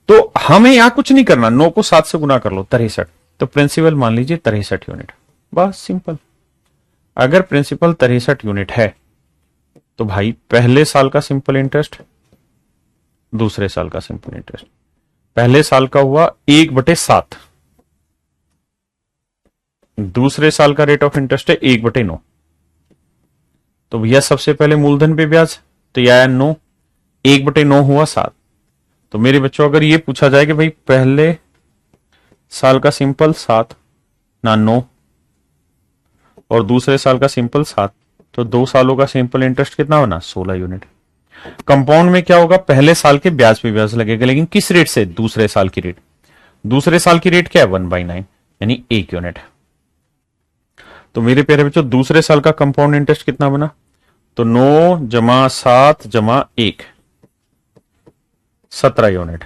तो हमें यहां कुछ नहीं करना, 9 को 7 से गुना कर लो, 63। तो प्रिंसिपल मान लीजिए 63 यूनिट। बस सिंपल। अगर प्रिंसिपल 63 यूनिट है तो भाई पहले साल का सिंपल इंटरेस्ट, दूसरे साल का सिंपल इंटरेस्ट, पहले साल का हुआ 1/7, दूसरे साल का रेट ऑफ इंटरेस्ट है 1/9। तो भैया सबसे पहले मूलधन पे ब्याज, तो यह आया 9, 1/9 हुआ 7। तो मेरे बच्चों अगर ये पूछा जाए कि भाई पहले साल का सिंपल 7 ना 9, और दूसरे साल का सिंपल 7, तो 2 सालों का सिंपल इंटरेस्ट कितना बना? 16 यूनिट। कंपाउंड में क्या होगा? पहले साल के ब्याज पे ब्याज लगेगा, लेकिन किस रेट से? दूसरे साल की रेट। दूसरे साल की रेट क्या है? 1/9, यानी 1 यूनिट। तो मेरे प्यारे बच्चों, दूसरे साल का कंपाउंड इंटरेस्ट कितना बना? तो 9 + 7 + 1, 17 यूनिट।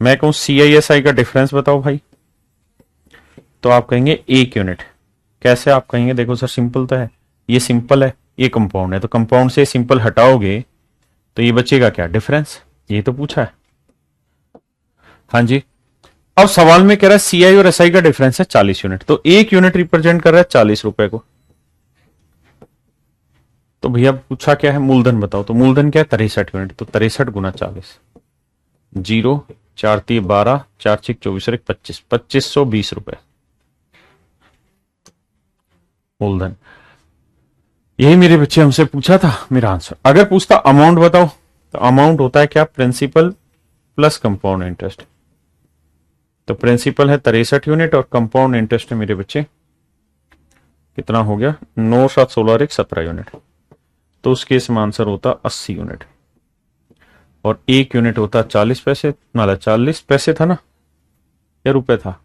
मैं कहूं CISI का डिफरेंस बताओ भाई, तो आप कहेंगे 1 यूनिट। कैसे आप कहेंगे? देखो सर सिंपल तो है, ये सिंपल है, ये कंपाउंड है, तो कंपाउंड से सिंपल हटाओगे तो ये बचेगा क्या? डिफरेंस। ये तो पूछा है। हाँ जी। अब सवाल में कह रहा है CI और SI का डिफरेंस है 40 यूनिट, तो 1 यूनिट रिप्रेजेंट कर रहा है 40 रुपए को। तो भैया पूछा क्या है? मूलधन बताओ। तो मूलधन क्या है? 63 यूनिट। तो 63 गुना 40, 0, 4×3 = 12, 4×6 = 24 और 1 25, 2520 रुपए मूलधन। यही मेरे बच्चे हमसे पूछा था, मेरा आंसर। अगर पूछता अमाउंट बताओ, तो अमाउंट होता है क्या? Principal plus compound interest. तो प्रिंसिपल है 63 यूनिट और कंपाउंड इंटरेस्ट है मेरे बच्चे कितना हो गया? 9 7 16 और 1 17 यूनिट। तो उस केस में आंसर होता 80 यूनिट, और 1 यूनिट होता 40 पैसे, मतलब 40 पैसे था ना, या रुपए था?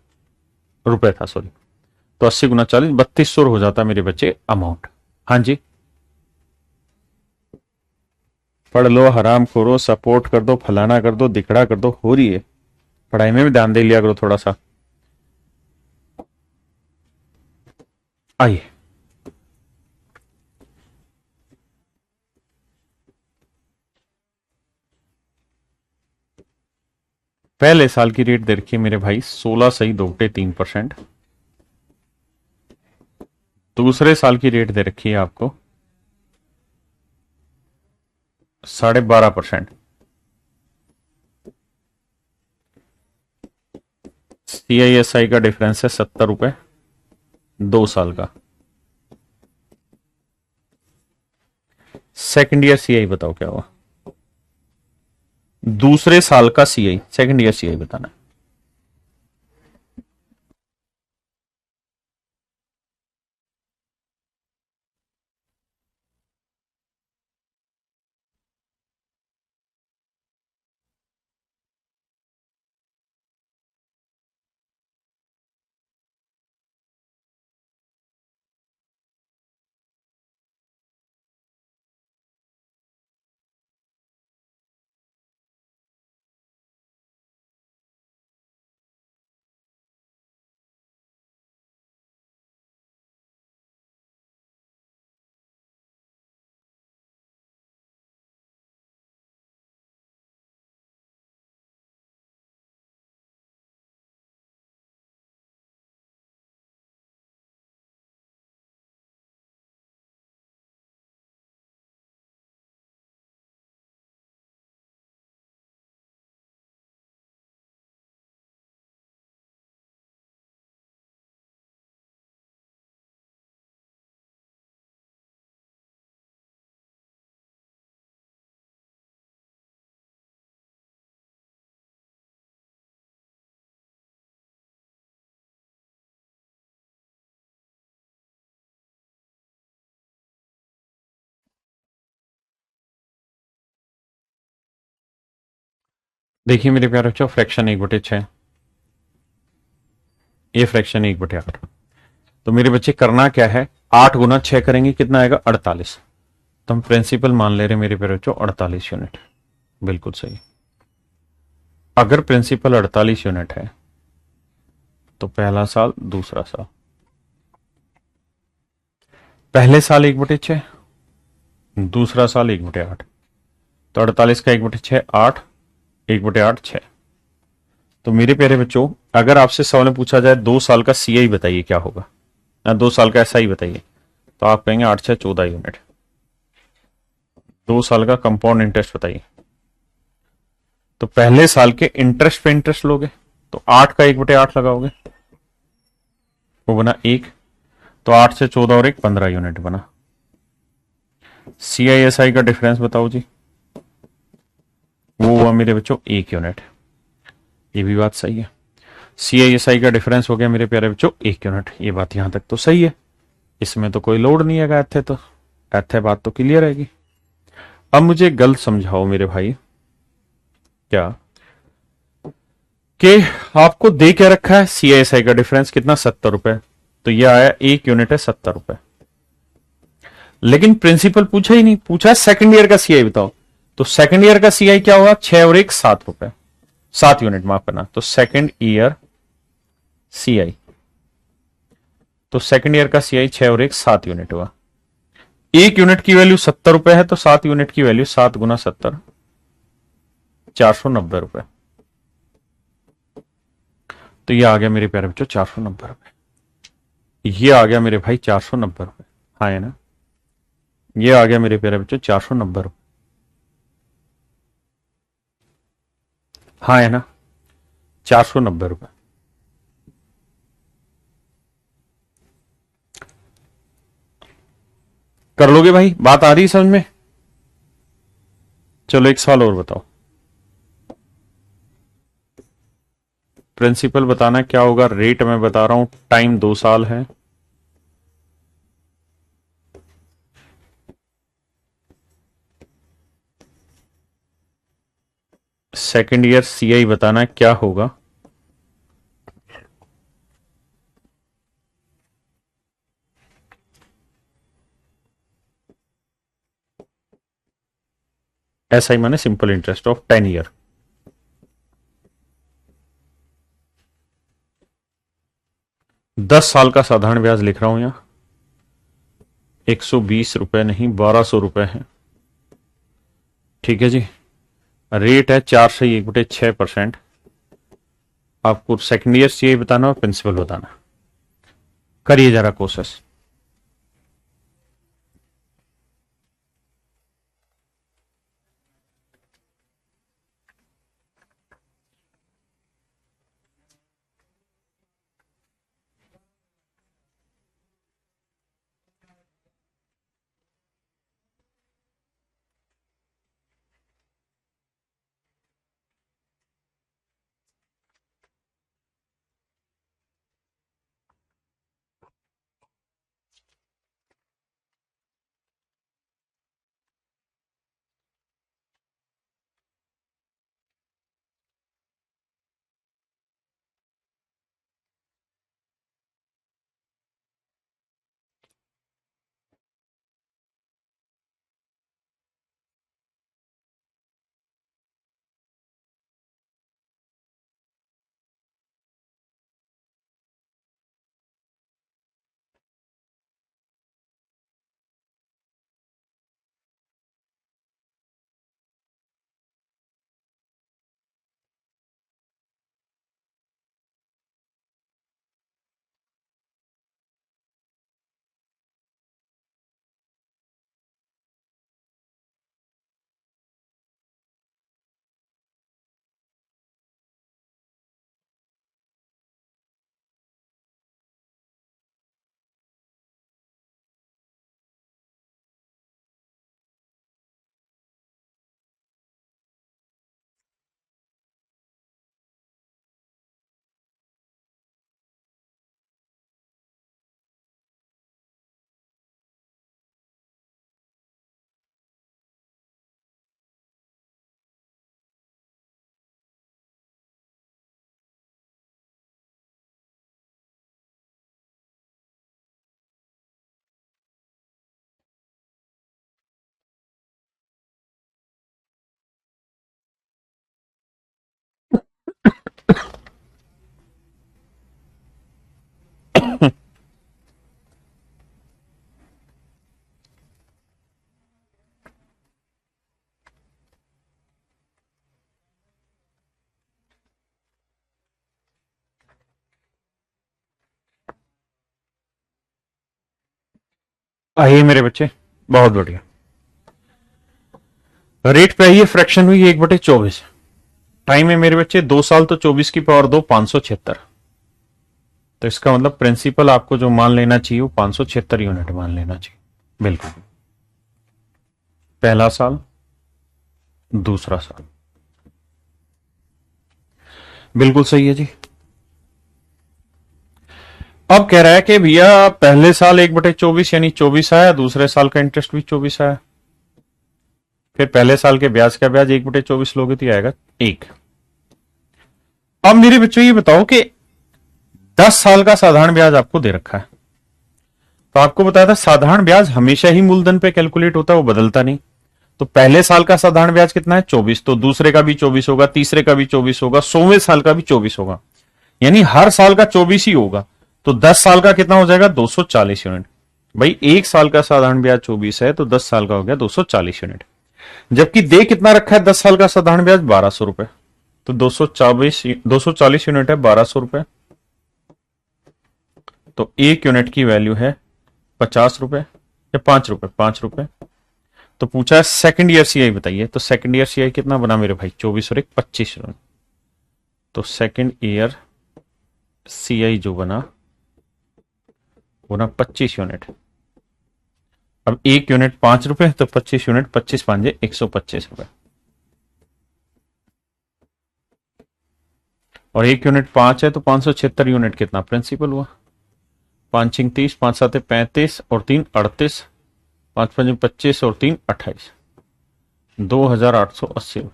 रुपए था, सॉरी। तो 80 × 40 3200 हो जाता मेरे बच्चे अमाउंट। हाँ जी। पढ़ लो हराम खोरो, सपोर्ट कर दो, फलाना कर दो, दिखड़ा कर दो, हो रही है। पढ़ाई में भी ध्यान दे लिया करो थोड़ा सा। आइए, पहले साल की रेट देखिए मेरे भाई, 16 सही 2/3%। दूसरे साल की रेट दे रखी है आपको 12.5%। CISI का डिफरेंस है 70 रुपए, 2 साल का। सेकंड ईयर CI बताओ क्या हुआ? दूसरे साल का CI, सेकंड ईयर CI बताना है। देखिए मेरे प्यारे बच्चों, फ्रैक्शन 1/6, ये फ्रैक्शन 1/8। तो मेरे बच्चे करना क्या है, 8 × 6 करेंगे, कितना आएगा 48। तो हम प्रिंसिपल मान ले रहे हैं मेरे प्यारे बच्चों 48 यूनिट। बिल्कुल सही। अगर प्रिंसिपल 48 यूनिट है तो पहला साल दूसरा साल, पहले साल 1/6, दूसरा साल 1/8। तो 48 का 1/6 8, 1/8 6। तो मेरे प्यारे बच्चों, अगर आपसे सवाल में पूछा जाए 2 साल का सीआई बताइए क्या होगा, या 2 साल का एसआई बताइए, तो आप कहेंगे 8 6 14 यूनिट। 2 साल का कंपाउंड इंटरेस्ट बताइए, तो पहले साल के इंटरेस्ट पे इंटरेस्ट लोगे, तो 8 का 1/8 लगाओगे, वो बना 1। तो 8 से 14 और 1 15 यूनिट बना। सीआईएसआई का डिफरेंस बताओ जी, वो हुआ मेरे बच्चों 1 यूनिट। ये भी बात सही है। सीआईएसआई का डिफरेंस हो गया मेरे प्यारे बच्चों 1 यूनिट। ये बात यहां तक तो सही है, इसमें तो कोई लोड नहीं है, एथे तो एथे बात तो क्लियर रहेगी। अब मुझे गलत समझाओ मेरे भाई, क्या कि आपको दे क्या रखा है, सीआईएसआई का डिफरेंस कितना 70 रुपए, तो ये आया 1 यूनिट है 70 रुपए। लेकिन प्रिंसिपल पूछा ही नहीं, पूछा है सेकंड ईयर का सीआई बताओ। तो सेकंड ईयर का सीआई क्या होगा, 6 और 1 7 रुपए, 7 यूनिट माफ करना। तो सेकंड ईयर सीआई, तो सेकंड ईयर का सीआई 6 और 1 7 यूनिट हुआ। 1 यूनिट की वैल्यू 70 रुपए है, तो 7 यूनिट की वैल्यू 7 × 70 490 रुपए। तो ये आ गया मेरे प्यारे बच्चों 490 रुपए। ये आ गया मेरे भाई 490 रुपए। हाँ है ना, ये आ गया मेरे प्यारे बच्चों 490 रुपए। हाँ है ना, 490 रुपए। कर लोगे भाई, बात आ रही है समझ में? चलो एक सवाल और बताओ। प्रिंसिपल बताना क्या होगा, रेट मैं बता रहा हूं, टाइम 2 साल है। सेकंड ईयर सीआई बताना क्या होगा। एसआई माने सिंपल इंटरेस्ट ऑफ 10 ईयर। 10 साल का साधारण ब्याज लिख रहा हूं यहां, 120 रुपए नहीं 1200 रुपए है। ठीक है जी। रेट है 4 से 1/6%। आपको सेकंड ईयर सीआई बताना और प्रिंसिपल बताना। करिए जरा कोशिश। आइए मेरे बच्चे, बहुत बढ़िया। रेट पे आइए, फ्रैक्शन हुई 1/24। टाइम है मेरे बच्चे 2 साल, तो 24 की पावर 2 576। तो इसका मतलब प्रिंसिपल आपको जो मान लेना चाहिए वो 576 यूनिट मान लेना चाहिए। बिल्कुल। पहला साल, दूसरा साल, बिल्कुल सही है जी। अब कह रहा है कि भैया पहले साल 1/24 यानी 24 आया, दूसरे साल का इंटरेस्ट भी 24 आया। फिर पहले साल के ब्याज का ब्याज 1/24 लोगे तो आएगा 1। अब मेरे बच्चों ये बताओ कि 10 साल का साधारण ब्याज आपको दे रखा है। तो आपको बताया था साधारण ब्याज हमेशा ही मूलधन पे कैलकुलेट होता है, वो बदलता नहीं। तो पहले साल का साधारण ब्याज कितना है 24, तो दूसरे का भी 24 होगा, तीसरे का भी 24 होगा, 100वें साल का भी 24 होगा। यानी हर साल का 24 ही होगा। तो 10 साल का कितना हो जाएगा 240 यूनिट। भाई एक साल का साधारण ब्याज 24 है, तो 10 साल का हो गया 240 यूनिट। जबकि दे कितना रखा है 10 साल का साधारण ब्याज 1200 रुपए। तो 240 यूनिट है 1200 रुपए। तो एक यूनिट की वैल्यू है 50 रुपए या 5 रुपए, 5 रुपए। तो पूछा है सेकंड ईयर सीआई बताइए, तो सेकंड ईयर सीआई कितना बना मेरे भाई 24 और 1 25। तो सेकंड ईयर सीआई जो बना वो ना 25 यूनिट। अब एक यूनिट 5 रुपए, तो 25 यूनिट 25 5 125 रुपए। और एक यूनिट 5 है, तो 576 यूनिट कितना प्रिंसिपल हुआ। 5 6 30, 5 7 35 और 3 38, 5 5 25 और 3 28, 2880।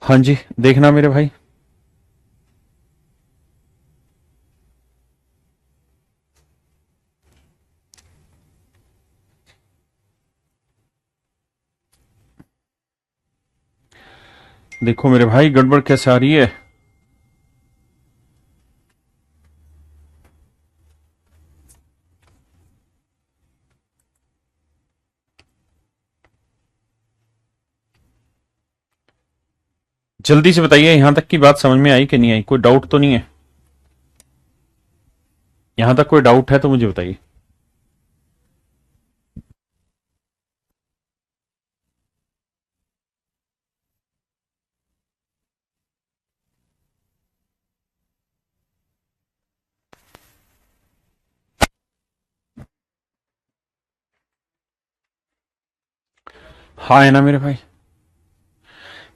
हाँ जी, देखना मेरे भाई। देखो मेरे भाई गड़बड़ कैसे आ रही है। जल्दी से बताइए, यहां तक की बात समझ में आई कि नहीं आई, कोई डाउट तो नहीं है। यहां तक कोई डाउट है तो मुझे बताइए। हाँ है ना मेरे भाई।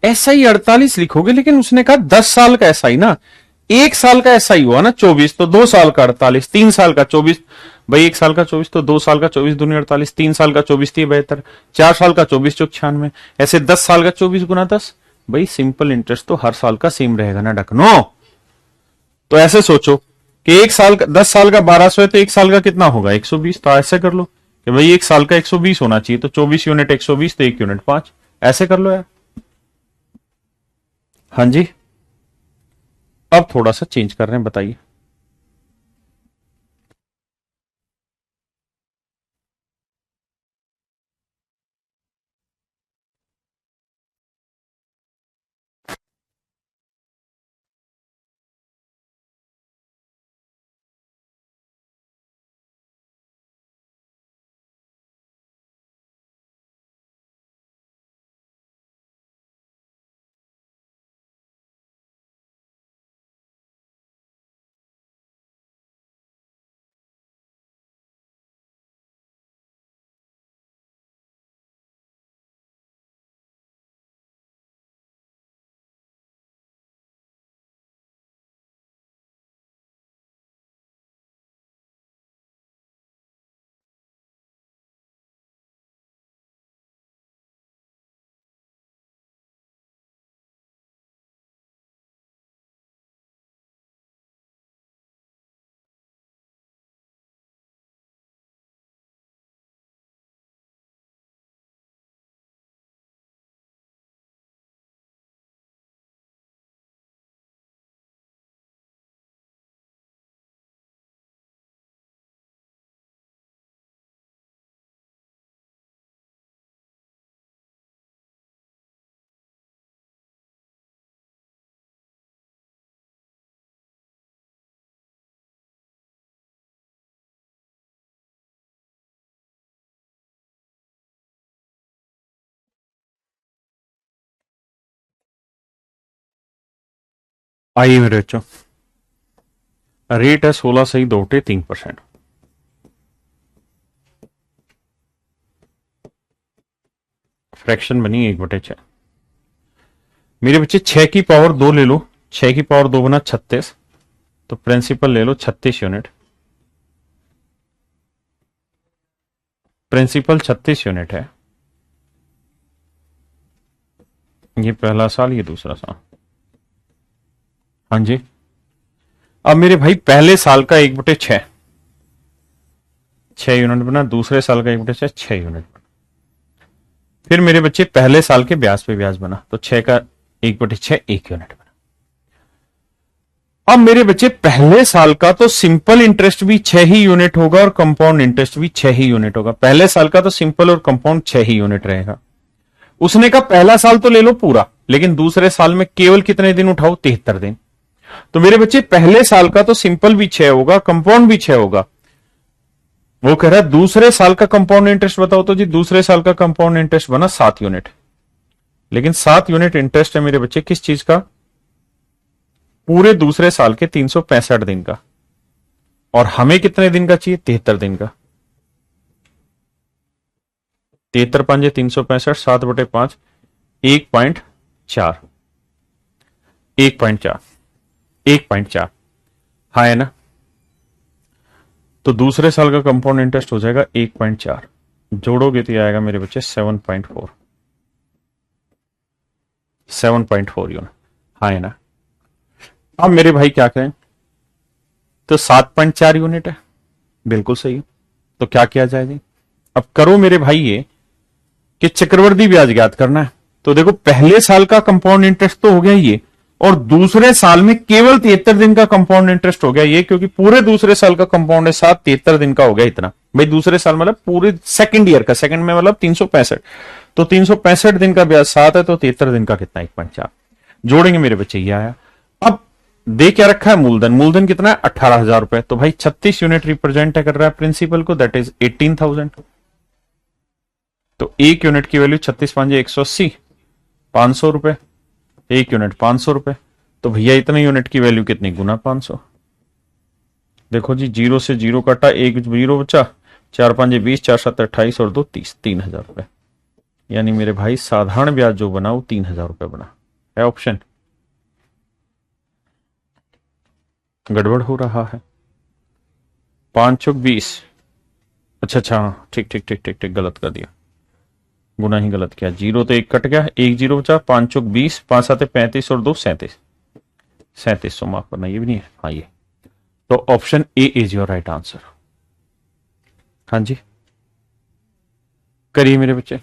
SI 48 लिखोगे, लेकिन उसने कहा 10 साल का SI ना। एक साल का SI हुआ ना 24, तो 2 साल का 48, 3 साल का 24। भाई एक साल का 24, तो 2 साल का 24 दूनी 48, 3 साल का 24 × 72, 4 साल का 24 × 96, ऐसे 10 साल का 24 × 10। भाई सिंपल इंटरेस्ट तो हर साल का सेम रहेगा ना डकनो। तो ऐसे सोचो कि एक साल का 10 साल का 1200 है, तो एक साल का कितना होगा 120। तो ऐसे कर लो कि भाई एक साल का 120 होना चाहिए, तो 24 यूनिट 120, तो एक यूनिट 5। ऐसे कर लो यार। हाँ जी। अब थोड़ा सा चेंज कर रहे हैं, बताइए। आइए मेरे बच्चों, रेट है 16 सही 2 3%। फ्रैक्शन बनी 1/6। मेरे बच्चे 6 की पावर 2 ले लो। 6 की पावर 2 बना 36। तो प्रिंसिपल ले लो 36 यूनिट। प्रिंसिपल 36 यूनिट है। ये पहला साल, ये दूसरा साल। हाँ जी। अब मेरे भाई पहले साल का 1/6, 6 यूनिट बना। दूसरे साल का 1/6, 6 यूनिट बना। फिर मेरे बच्चे पहले साल के ब्याज पे ब्याज बना, तो 6 का 1/6 1 यूनिट बना। अब मेरे बच्चे पहले साल का तो सिंपल इंटरेस्ट भी 6 ही यूनिट होगा और कंपाउंड इंटरेस्ट भी 6 ही यूनिट होगा। पहले साल का तो सिंपल और कंपाउंड 6 ही यूनिट रहेगा। उसने कहा पहला साल तो ले लो पूरा, लेकिन दूसरे साल में केवल कितने दिन उठाओ, 73 दिन। तो मेरे बच्चे पहले साल का तो सिंपल भी 6 होगा, कंपाउंड भी 6 होगा। वो कह रहा है दूसरे साल का कंपाउंड इंटरेस्ट बताओ, तो जी दूसरे साल का कंपाउंड इंटरेस्ट बना 7 यूनिट। लेकिन 7 यूनिट इंटरेस्ट है मेरे बच्चे किस चीज का? पूरे दूसरे साल के 365 दिन का। और हमें कितने दिन का चाहिए? 73 दिन का। 73×5=365, 7/5, 1.4, 1.4, 1.4। हाँ है ना? तो दूसरे साल का कंपाउंड इंटरेस्ट हो जाएगा 1.4। जोड़ोगे तो ये आएगा मेरे बच्चे 7.4, 7.4 यूनिट। हाँ है ना? अब मेरे भाई क्या कहें, तो 7.4 यूनिट है, बिल्कुल सही है। तो क्या किया जाए जी? अब करो मेरे भाई ये कि चक्रवृद्धि ब्याज ज्ञात करना है। तो देखो पहले साल का कंपाउंड इंटरेस्ट तो हो गया ये, और दूसरे साल में केवल 73 दिन का कंपाउंड इंटरेस्ट हो गया ये, क्योंकि पूरे दूसरे साल का कंपाउंड है 7, 73 दिन का हो गया इतना। भाई दूसरे साल मतलब पूरे सेकंड ईयर का, सेकंड में मतलब 365। तो 365 दिन का ब्याज 7 है, तो 73 दिन का कितना? 1.4। जोड़ेंगे मेरे बच्चे, ये आया। अब दे क्या रखा है? मूलधन। मूलधन कितना है? 18,000 रुपए। तो भाई 36 यूनिट रिप्रेजेंट कर रहा है प्रिंसिपल को, दैट इज 18,000। तो 1 यूनिट की वैल्यू 36×5=180, 500 रुपए। 1 यूनिट 500 रुपए। तो भैया इतने यूनिट की वैल्यू कितनी? गुना 500। देखो जी, 0 से 0 कटा, 1 0 बचा। 4×5=20, 4×7=28 और 2=30, 3,000 रुपए। यानी मेरे भाई साधारण ब्याज जो बना वो 3,000 रुपए बना है। ऑप्शन गड़बड़ हो रहा है। 5×20। अच्छा अच्छा, ठीक ठीक ठीक ठीक ठीक, गलत कर दिया, गुना ही गलत किया। 0 तो 1 कट गया, 1 0 बचा। 5×20, 5×7=35 और 2=37। 3700 माफ करना, ये भी नहीं है। हाँ ये। तो option A is your right answer. हाँ जी, करिए मेरे बच्चे।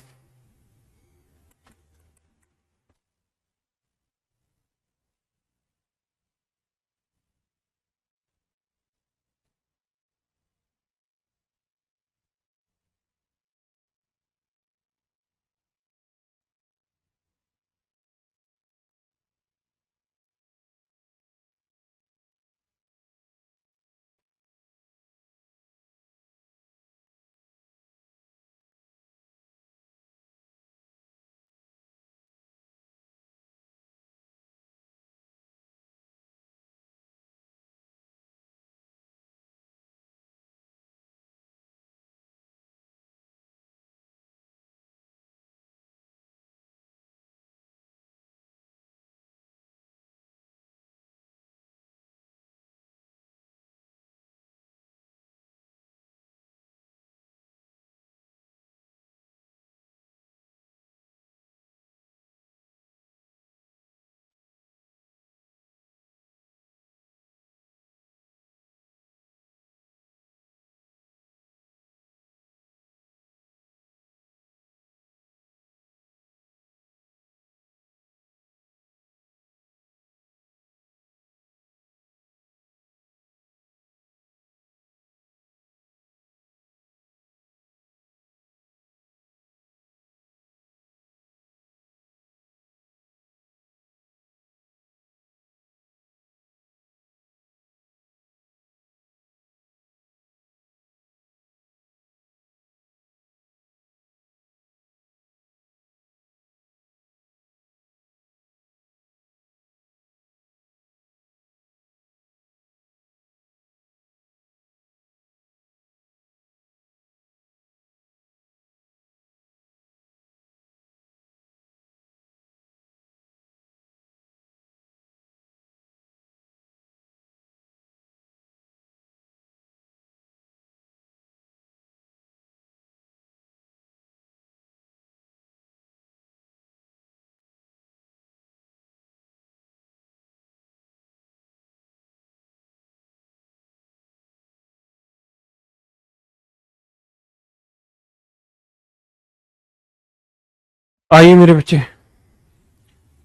आइए मेरे बच्चे,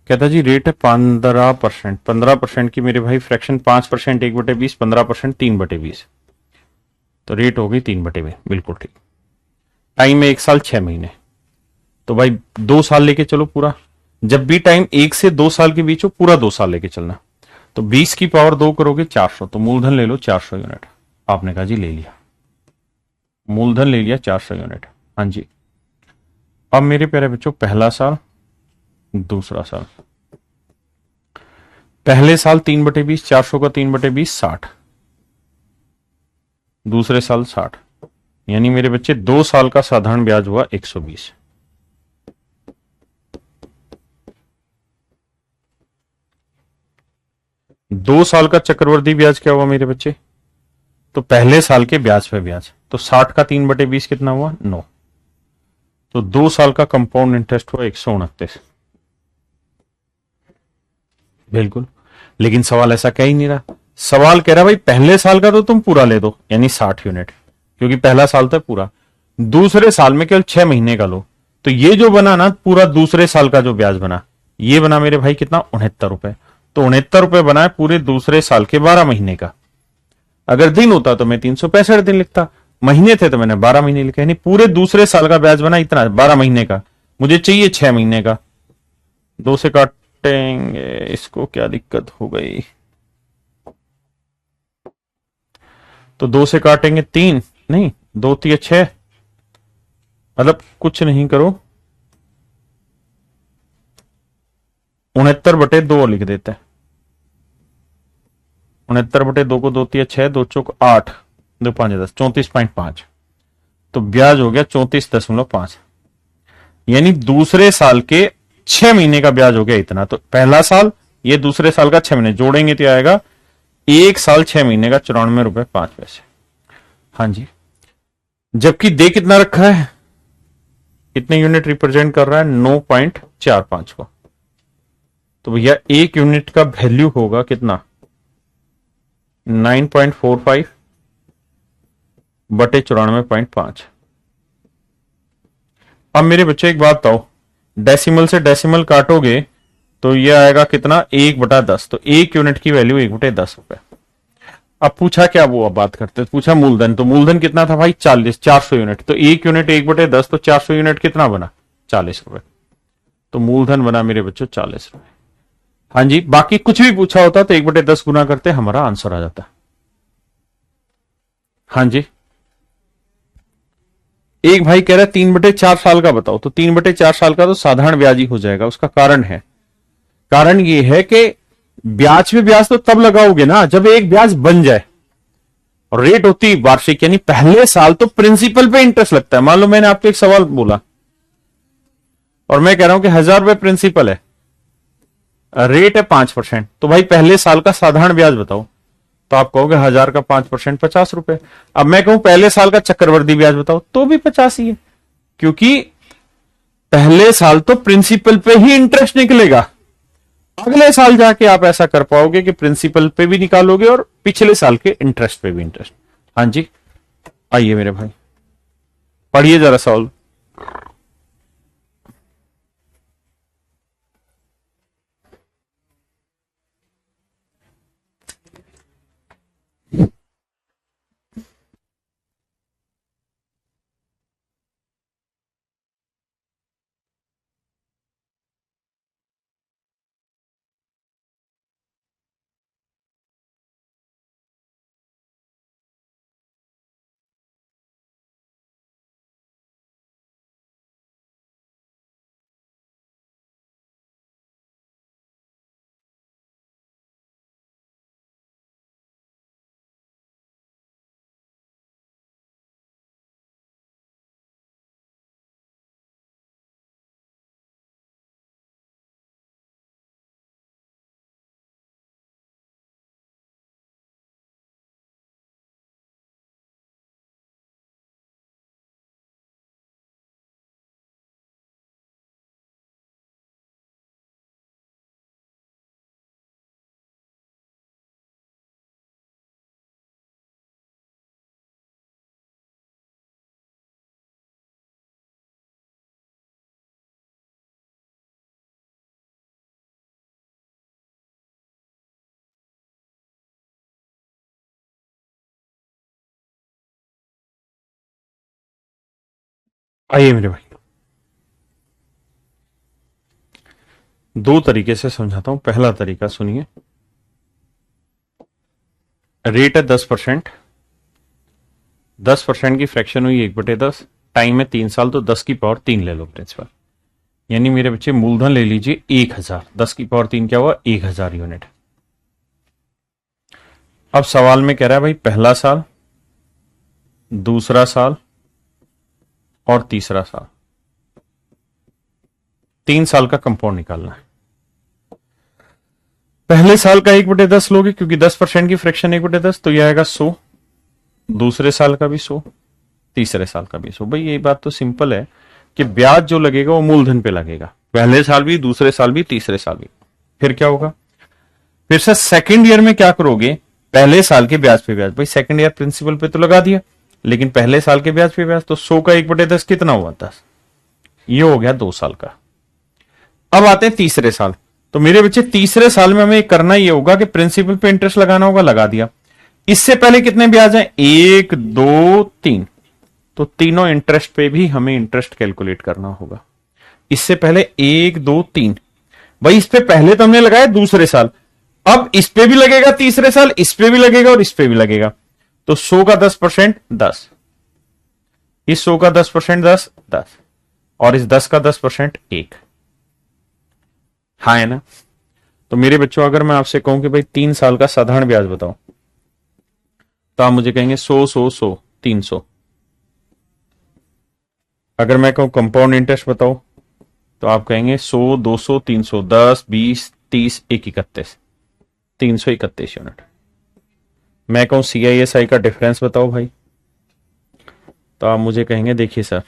कहता जी रेट है 15%। 15% की मेरे भाई फ्रैक्शन 5%, 1/20, 15%, 3/20। तो रेट हो गई 3/20, बिल्कुल ठीक। टाइम है 1 साल 6 महीने। तो भाई 2 साल लेके चलो पूरा। जब भी टाइम 1 से 2 साल के बीच हो, पूरा 2 साल लेके चलना। तो 20 की पावर 2 करोगे 400, तो मूलधन ले लो 400 यूनिट। आपने कहा जी ले लिया, मूलधन ले लिया 400 यूनिट। हाँ जी। अब मेरे प्यारे बच्चों, पहला साल, दूसरा साल। पहले साल 3/20, 400 का 3/20 60। दूसरे साल 60। यानी मेरे बच्चे 2 साल का साधारण ब्याज हुआ 120। 2 साल का चक्रवर्ती ब्याज क्या हुआ मेरे बच्चे? तो पहले साल के ब्याज पे ब्याज, तो 60 का 3/20 कितना हुआ? 9। तो 2 साल का कंपाउंड इंटरेस्ट हुआ 129। बिल्कुल। लेकिन सवाल ऐसा कह ही नहीं रहा। सवाल कह रहा भाई पहले साल का तो तुम पूरा ले दो, यानी 60 यूनिट, क्योंकि पहला साल था पूरा। दूसरे साल में केवल 6 महीने का लो। तो ये जो बना ना पूरा दूसरे साल का जो ब्याज बना, ये बना मेरे भाई कितना? 69 रुपए। तो 69 रुपए बना है पूरे दूसरे साल के 12 महीने का। अगर दिन होता तो मैं 365 दिन लिखता, महीने थे तो मैंने 12 महीने लिखे, यानी पूरे दूसरे साल का ब्याज बना इतना 12 महीने का। मुझे चाहिए 6 महीने का। 2 से काटेंगे इसको, क्या दिक्कत हो गई? तो 2 से काटेंगे 3, नहीं 2 3 6, मतलब कुछ नहीं करो, 69/2 लिख देते हैं। 69/2 को 2 3 6, 2 4 8, 2 5 10, 34.5। तो ब्याज हो गया 34.5। यानी दूसरे साल के 6 महीने का ब्याज हो गया इतना। तो पहला साल, ये दूसरे साल का 6 महीने जोड़ेंगे तो आएगा 1 साल 6 महीने का 94 रुपए 5 पैसे। हाँ जी। जबकि दे कितना रखा है? कितने यूनिट रिप्रेजेंट कर रहा है? 9.45 को। तो भैया एक यूनिट का वैल्यू होगा कितना? 9.45 बटे 94.5। अब मेरे बच्चे एक बात बताओ, डेसिमल से डेसिमल काटोगे तो ये आएगा कितना? 1/10। तो एक यूनिट की वैल्यू 1/10 रुपए। अब पूछा क्या, वो अब बात करते, पूछा मूलधन। तो मूलधन कितना था भाई? 400 यूनिट। तो एक यूनिट 1/10, तो 400 यूनिट कितना बना? 40 रुपए। तो मूलधन बना मेरे बच्चों 40 रुपए। हाँ जी। बाकी कुछ भी पूछा होता तो 1/10 गुना करते, हमारा आंसर आ जाता। हाँ जी। एक भाई कह रहा है 3/4 साल का बताओ। तो 3/4 साल का तो साधारण ब्याज ही हो जाएगा। उसका कारण है, कारण ये है कि ब्याज पे ब्याज तो तब लगाओगे ना जब एक ब्याज बन जाए। और रेट होती है वार्षिक, यानी पहले साल तो प्रिंसिपल पे इंटरेस्ट लगता है। मान लो मैंने आपको एक सवाल बोला और मैं कह रहा हूं कि 1000 रुपए प्रिंसिपल है, रेट है 5%, तो भाई पहले साल का साधारण ब्याज बताओ। तो आप कहोगे 1000 का 5% 50 रुपए। अब मैं कहूं पहले साल का चक्रवर्ती ब्याज बताओ, तो भी 50 ही है, क्योंकि पहले साल तो प्रिंसिपल पे ही इंटरेस्ट निकलेगा। अगले साल जाके आप ऐसा कर पाओगे कि प्रिंसिपल पे भी निकालोगे और पिछले साल के इंटरेस्ट पे भी इंटरेस्ट। हाँ जी। आइए मेरे भाई, पढ़िए जरा सवाल। आइए मेरे भाई, दो तरीके से समझाता हूं। पहला तरीका सुनिए। रेट है 10%। 10% की फ्रैक्शन हुई 1/10। टाइम है 3 साल, तो 10 की पावर 3 ले लो प्रिंसिपल। यानी मेरे बच्चे मूलधन ले लीजिए 1000। 10 की पावर 3 क्या हुआ? 1000 यूनिट। अब सवाल में कह रहा है भाई पहला साल, दूसरा साल और तीसरा साल, 3 साल का कंपाउंड निकालना है। पहले साल का 1/10 लोगे, क्योंकि 10% की फ्रैक्शन 1/10, तो यह आएगा 100। दूसरे साल का भी 100, तीसरे साल का भी 100। भाई ये बात तो सिंपल है कि ब्याज जो लगेगा वो मूलधन पे लगेगा, पहले साल भी, दूसरे साल भी, तीसरे साल भी। फिर क्या होगा? फिर से सेकंड ईयर में क्या करोगे? पहले साल के ब्याज पे ब्याज। भाई सेकंड ईयर प्रिंसिपल पे तो लगा दिया, लेकिन पहले साल के ब्याज पे ब्याज, तो 100 का 1/10 कितना हुआ? 10। ये हो गया 2 साल का। अब आते हैं तीसरे साल। तो मेरे बच्चे तीसरे साल में हमें करना ये होगा कि प्रिंसिपल पे इंटरेस्ट लगाना होगा, लगा दिया। इससे पहले कितने ब्याज हैं? 1, 2, 3। तो तीनों इंटरेस्ट पे भी हमें इंटरेस्ट कैलकुलेट करना होगा। इससे पहले 1, 2, 3। भाई इस पे पहले तो हमने लगाया दूसरे साल, अब इस पे भी लगेगा तीसरे साल, इस पे भी लगेगा और इस पे भी लगेगा। तो 100 का 10% 10, इस 100 का 10% 10 10, और इस 10 का 10% 1। हाँ है ना? तो मेरे बच्चों, अगर मैं आपसे कहूं कि भाई 3 साल का साधारण ब्याज बताओ, तो आप मुझे कहेंगे 100, 100, 100, 300। अगर मैं कहूं कंपाउंड इंटरेस्ट बताओ, तो आप कहेंगे 100, 200, 300, 10, 20, 30, 1, 31, 331 यूनिट। मैं कहूं CISI का डिफरेंस बताओ भाई, तो आप मुझे कहेंगे देखिए सर,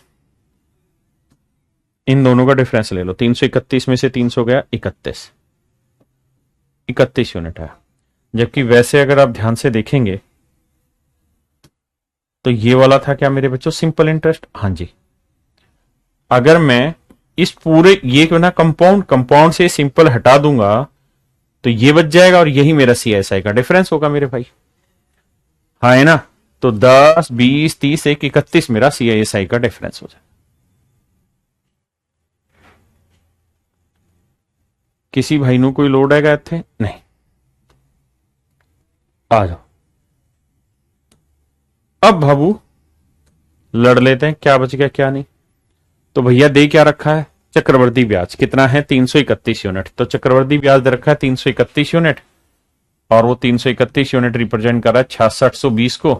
इन दोनों का डिफरेंस ले लो। 331 में से 300 गया 31, 31 यूनिट है। जबकि वैसे अगर आप ध्यान से देखेंगे तो ये वाला था क्या मेरे बच्चों? Simple interest. हाँ जी। अगर मैं इस पूरे ये क्यों ना कंपाउंड कंपाउंड से सिंपल हटा दूंगा, तो ये बच जाएगा और यही मेरा CISI का डिफरेंस होगा मेरे भाई। हाँ है ना? तो 10, 20, 30, 1, 31 मेरा CISI का डिफरेंस हो जाए। किसी भाई नु कोई लोड है थे? नहीं। आ जाओ। अब बाबू लड़ लेते हैं, क्या बच गया क्या नहीं। तो भैया दे क्या रखा है? चक्रवर्ती ब्याज कितना है? 331 यूनिट। तो चक्रवर्ती ब्याज दे रखा है 331 यूनिट, और वो 331 यूनिट रिप्रेजेंट कर रहा है 6620 को।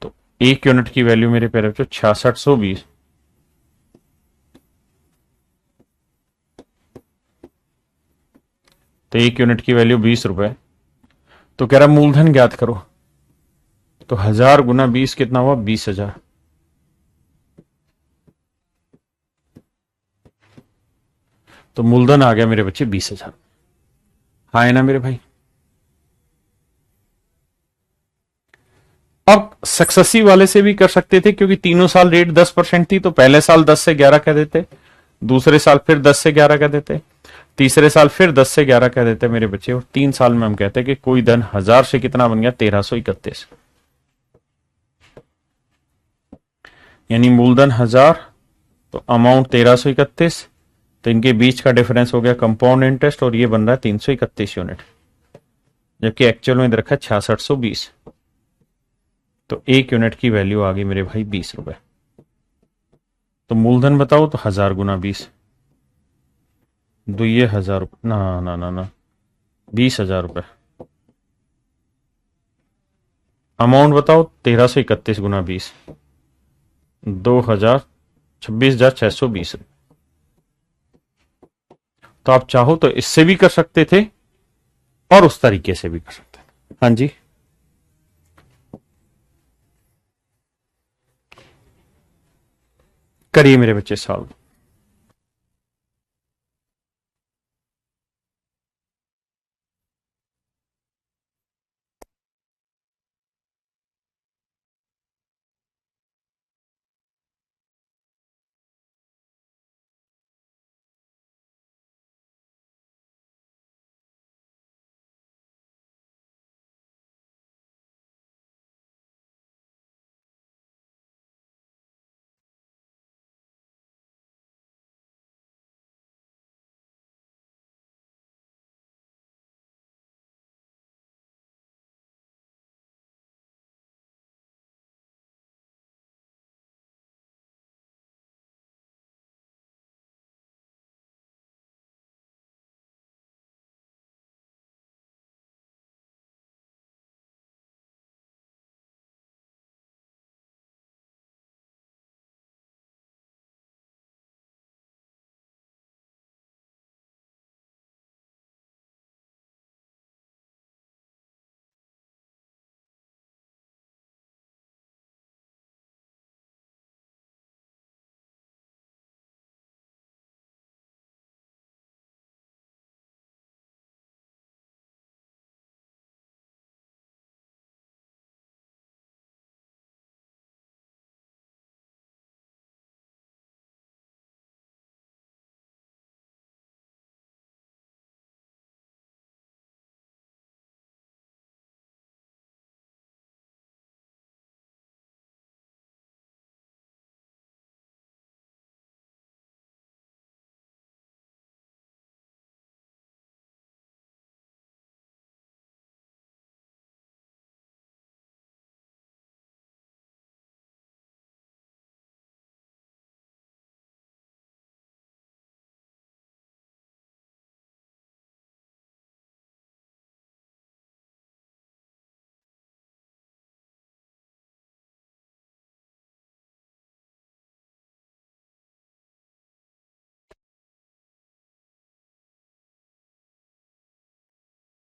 तो 1 यूनिट की वैल्यू मेरे पैर 6620। तो 1 यूनिट की वैल्यू 20 रुपए। तो कह रहा मूलधन ज्ञात करो। तो 1000 × 20 कितना हुआ? 20,000। तो मूलधन आ गया मेरे बच्चे 20,000। हाँ है ना मेरे भाई? अब सक्सेसिव वाले से भी कर सकते थे, क्योंकि तीनों साल रेट 10% थी, तो पहले साल 10 से 11 कह देते, दूसरे साल फिर 10 से 11 कह देते, तीसरे साल फिर 10 से 11 कह देते मेरे बच्चे, और 3 साल में हम कहते हैं कि कोई धन 1000 से कितना बन गया? 1331। यानी मूलधन 1000, तो अमाउंट 1331। तो इनके बीच का डिफरेंस हो गया कंपाउंड इंटरेस्ट, और ये बन रहा है 331 यूनिट, जबकि एक्चुअल में रखा है 6620। तो 1 यूनिट की वैल्यू आ गई मेरे भाई 20 रुपए। तो मूलधन बताओ, तो 1000 × 20, दुइये 1000 रुपये, ना ना ना ना, 20,000 रुपये। अमाउंट बताओ, 1331 × 20, 2000, 26,620। तो आप चाहो तो इससे भी कर सकते थे और उस तरीके से भी कर सकते थे। हाँ जी। करिए मेरे बच्चे सॉल्व।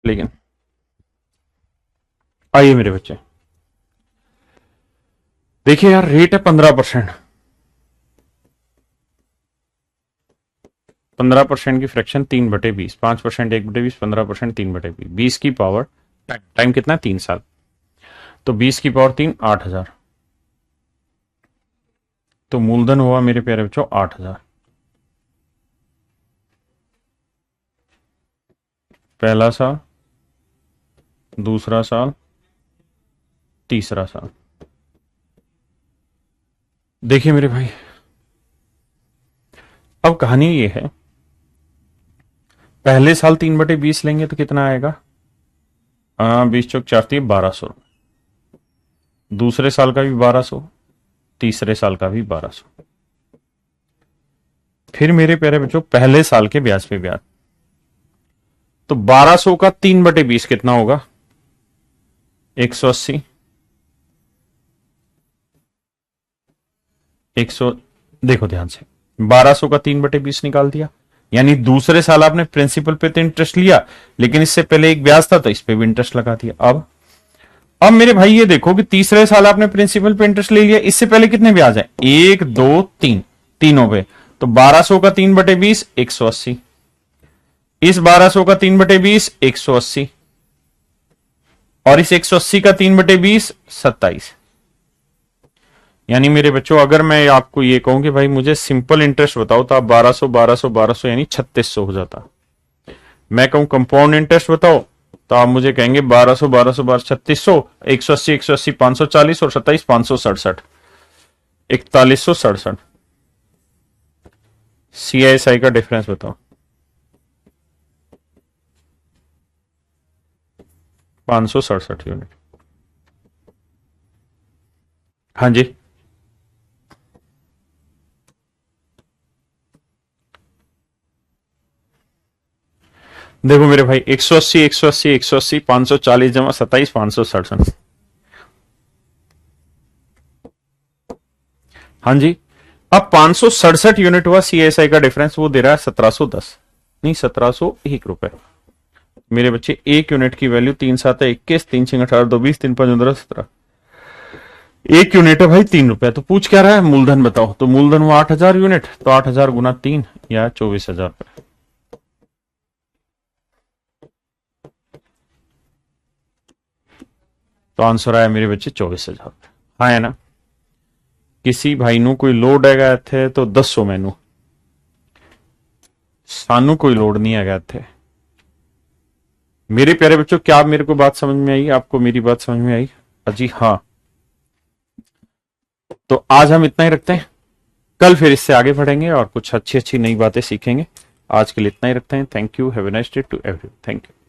लेकिन आइए मेरे बच्चे, देखिए यार, रेट है 15%। 15% की फ्रैक्शन 3/20, 5% 1/20, 15% 3/20, 20 की पावर, टाइम कितना है 3 साल, तो 20 की पावर 3, 8,000। तो मूलधन हुआ मेरे प्यारे बच्चों 8,000। पहला साल, दूसरा साल, तीसरा साल। देखिए मेरे भाई, अब कहानी ये है, पहले साल 3/20 लेंगे तो कितना आएगा, 20 चौक 4 1200। दूसरे साल का भी 1200, तीसरे साल का भी 1200। फिर मेरे प्यारे बच्चों पहले साल के ब्याज पे ब्याज, तो 1200 का 3/20 कितना होगा, 180। 100, देखो ध्यान से, 1200 का 3/20 निकाल दिया, यानी दूसरे साल आपने प्रिंसिपल पे तो इंटरेस्ट लिया, लेकिन इससे पहले एक ब्याज था तो इस पे भी इंटरेस्ट लगा दिया। अब मेरे भाई ये देखो कि तीसरे साल आपने प्रिंसिपल पे इंटरेस्ट ले लिया, इससे पहले कितने ब्याज है, 1 2 3, तीनों पे, तो 1200 का 3/20 180, इस 1200 का 3/20 180, और इस 180 का 3/20 27। यानी मेरे बच्चों अगर मैं आपको ये कहूं कि भाई मुझे सिंपल इंटरेस्ट बताओ, तो आप 1200 1200 1200 यानी 3600 हो जाता। मैं कहूं कंपाउंड इंटरेस्ट बताओ, तो आप मुझे कहेंगे 1200 1200 12 3600, 180 180 540, और 27 567, 4167। CISI का डिफरेंस बताओ, 567 यूनिट। हाँ जी, देखो मेरे भाई, 180 180 180 540 जमा 27 567। हाँ जी, अब 567 यूनिट हुआ CISI का डिफरेंस, वो दे रहा है 1710, नहीं 1701 रुपए। मेरे बच्चे एक यूनिट की वैल्यू 3 7 21, 3 6 18 2 20, 3 5 15 17, एक यूनिट है भाई 3 रुपए। तो पूछ क्या रहा है, मूलधन बताओ, तो मूलधन हुआ 8,000 यूनिट, तो 8,000 गुना 3 या 24,000 रुपए। तो आंसर आया मेरे बच्चे 24,000 रुपए। हाँ है ना, किसी भाई नु कोई लोड है गया थे तो 10 मैनू, सानू कोई लोड नहीं है गया थे। मेरे प्यारे बच्चों, क्या मेरे को बात समझ में आई, आपको मेरी बात समझ में आई, जी हाँ। तो आज हम इतना ही रखते हैं, कल फिर इससे आगे बढ़ेंगे और कुछ अच्छी अच्छी नई बातें सीखेंगे। आज के लिए इतना ही रखते हैं। Thank you, have a nice day to everyone, thank you.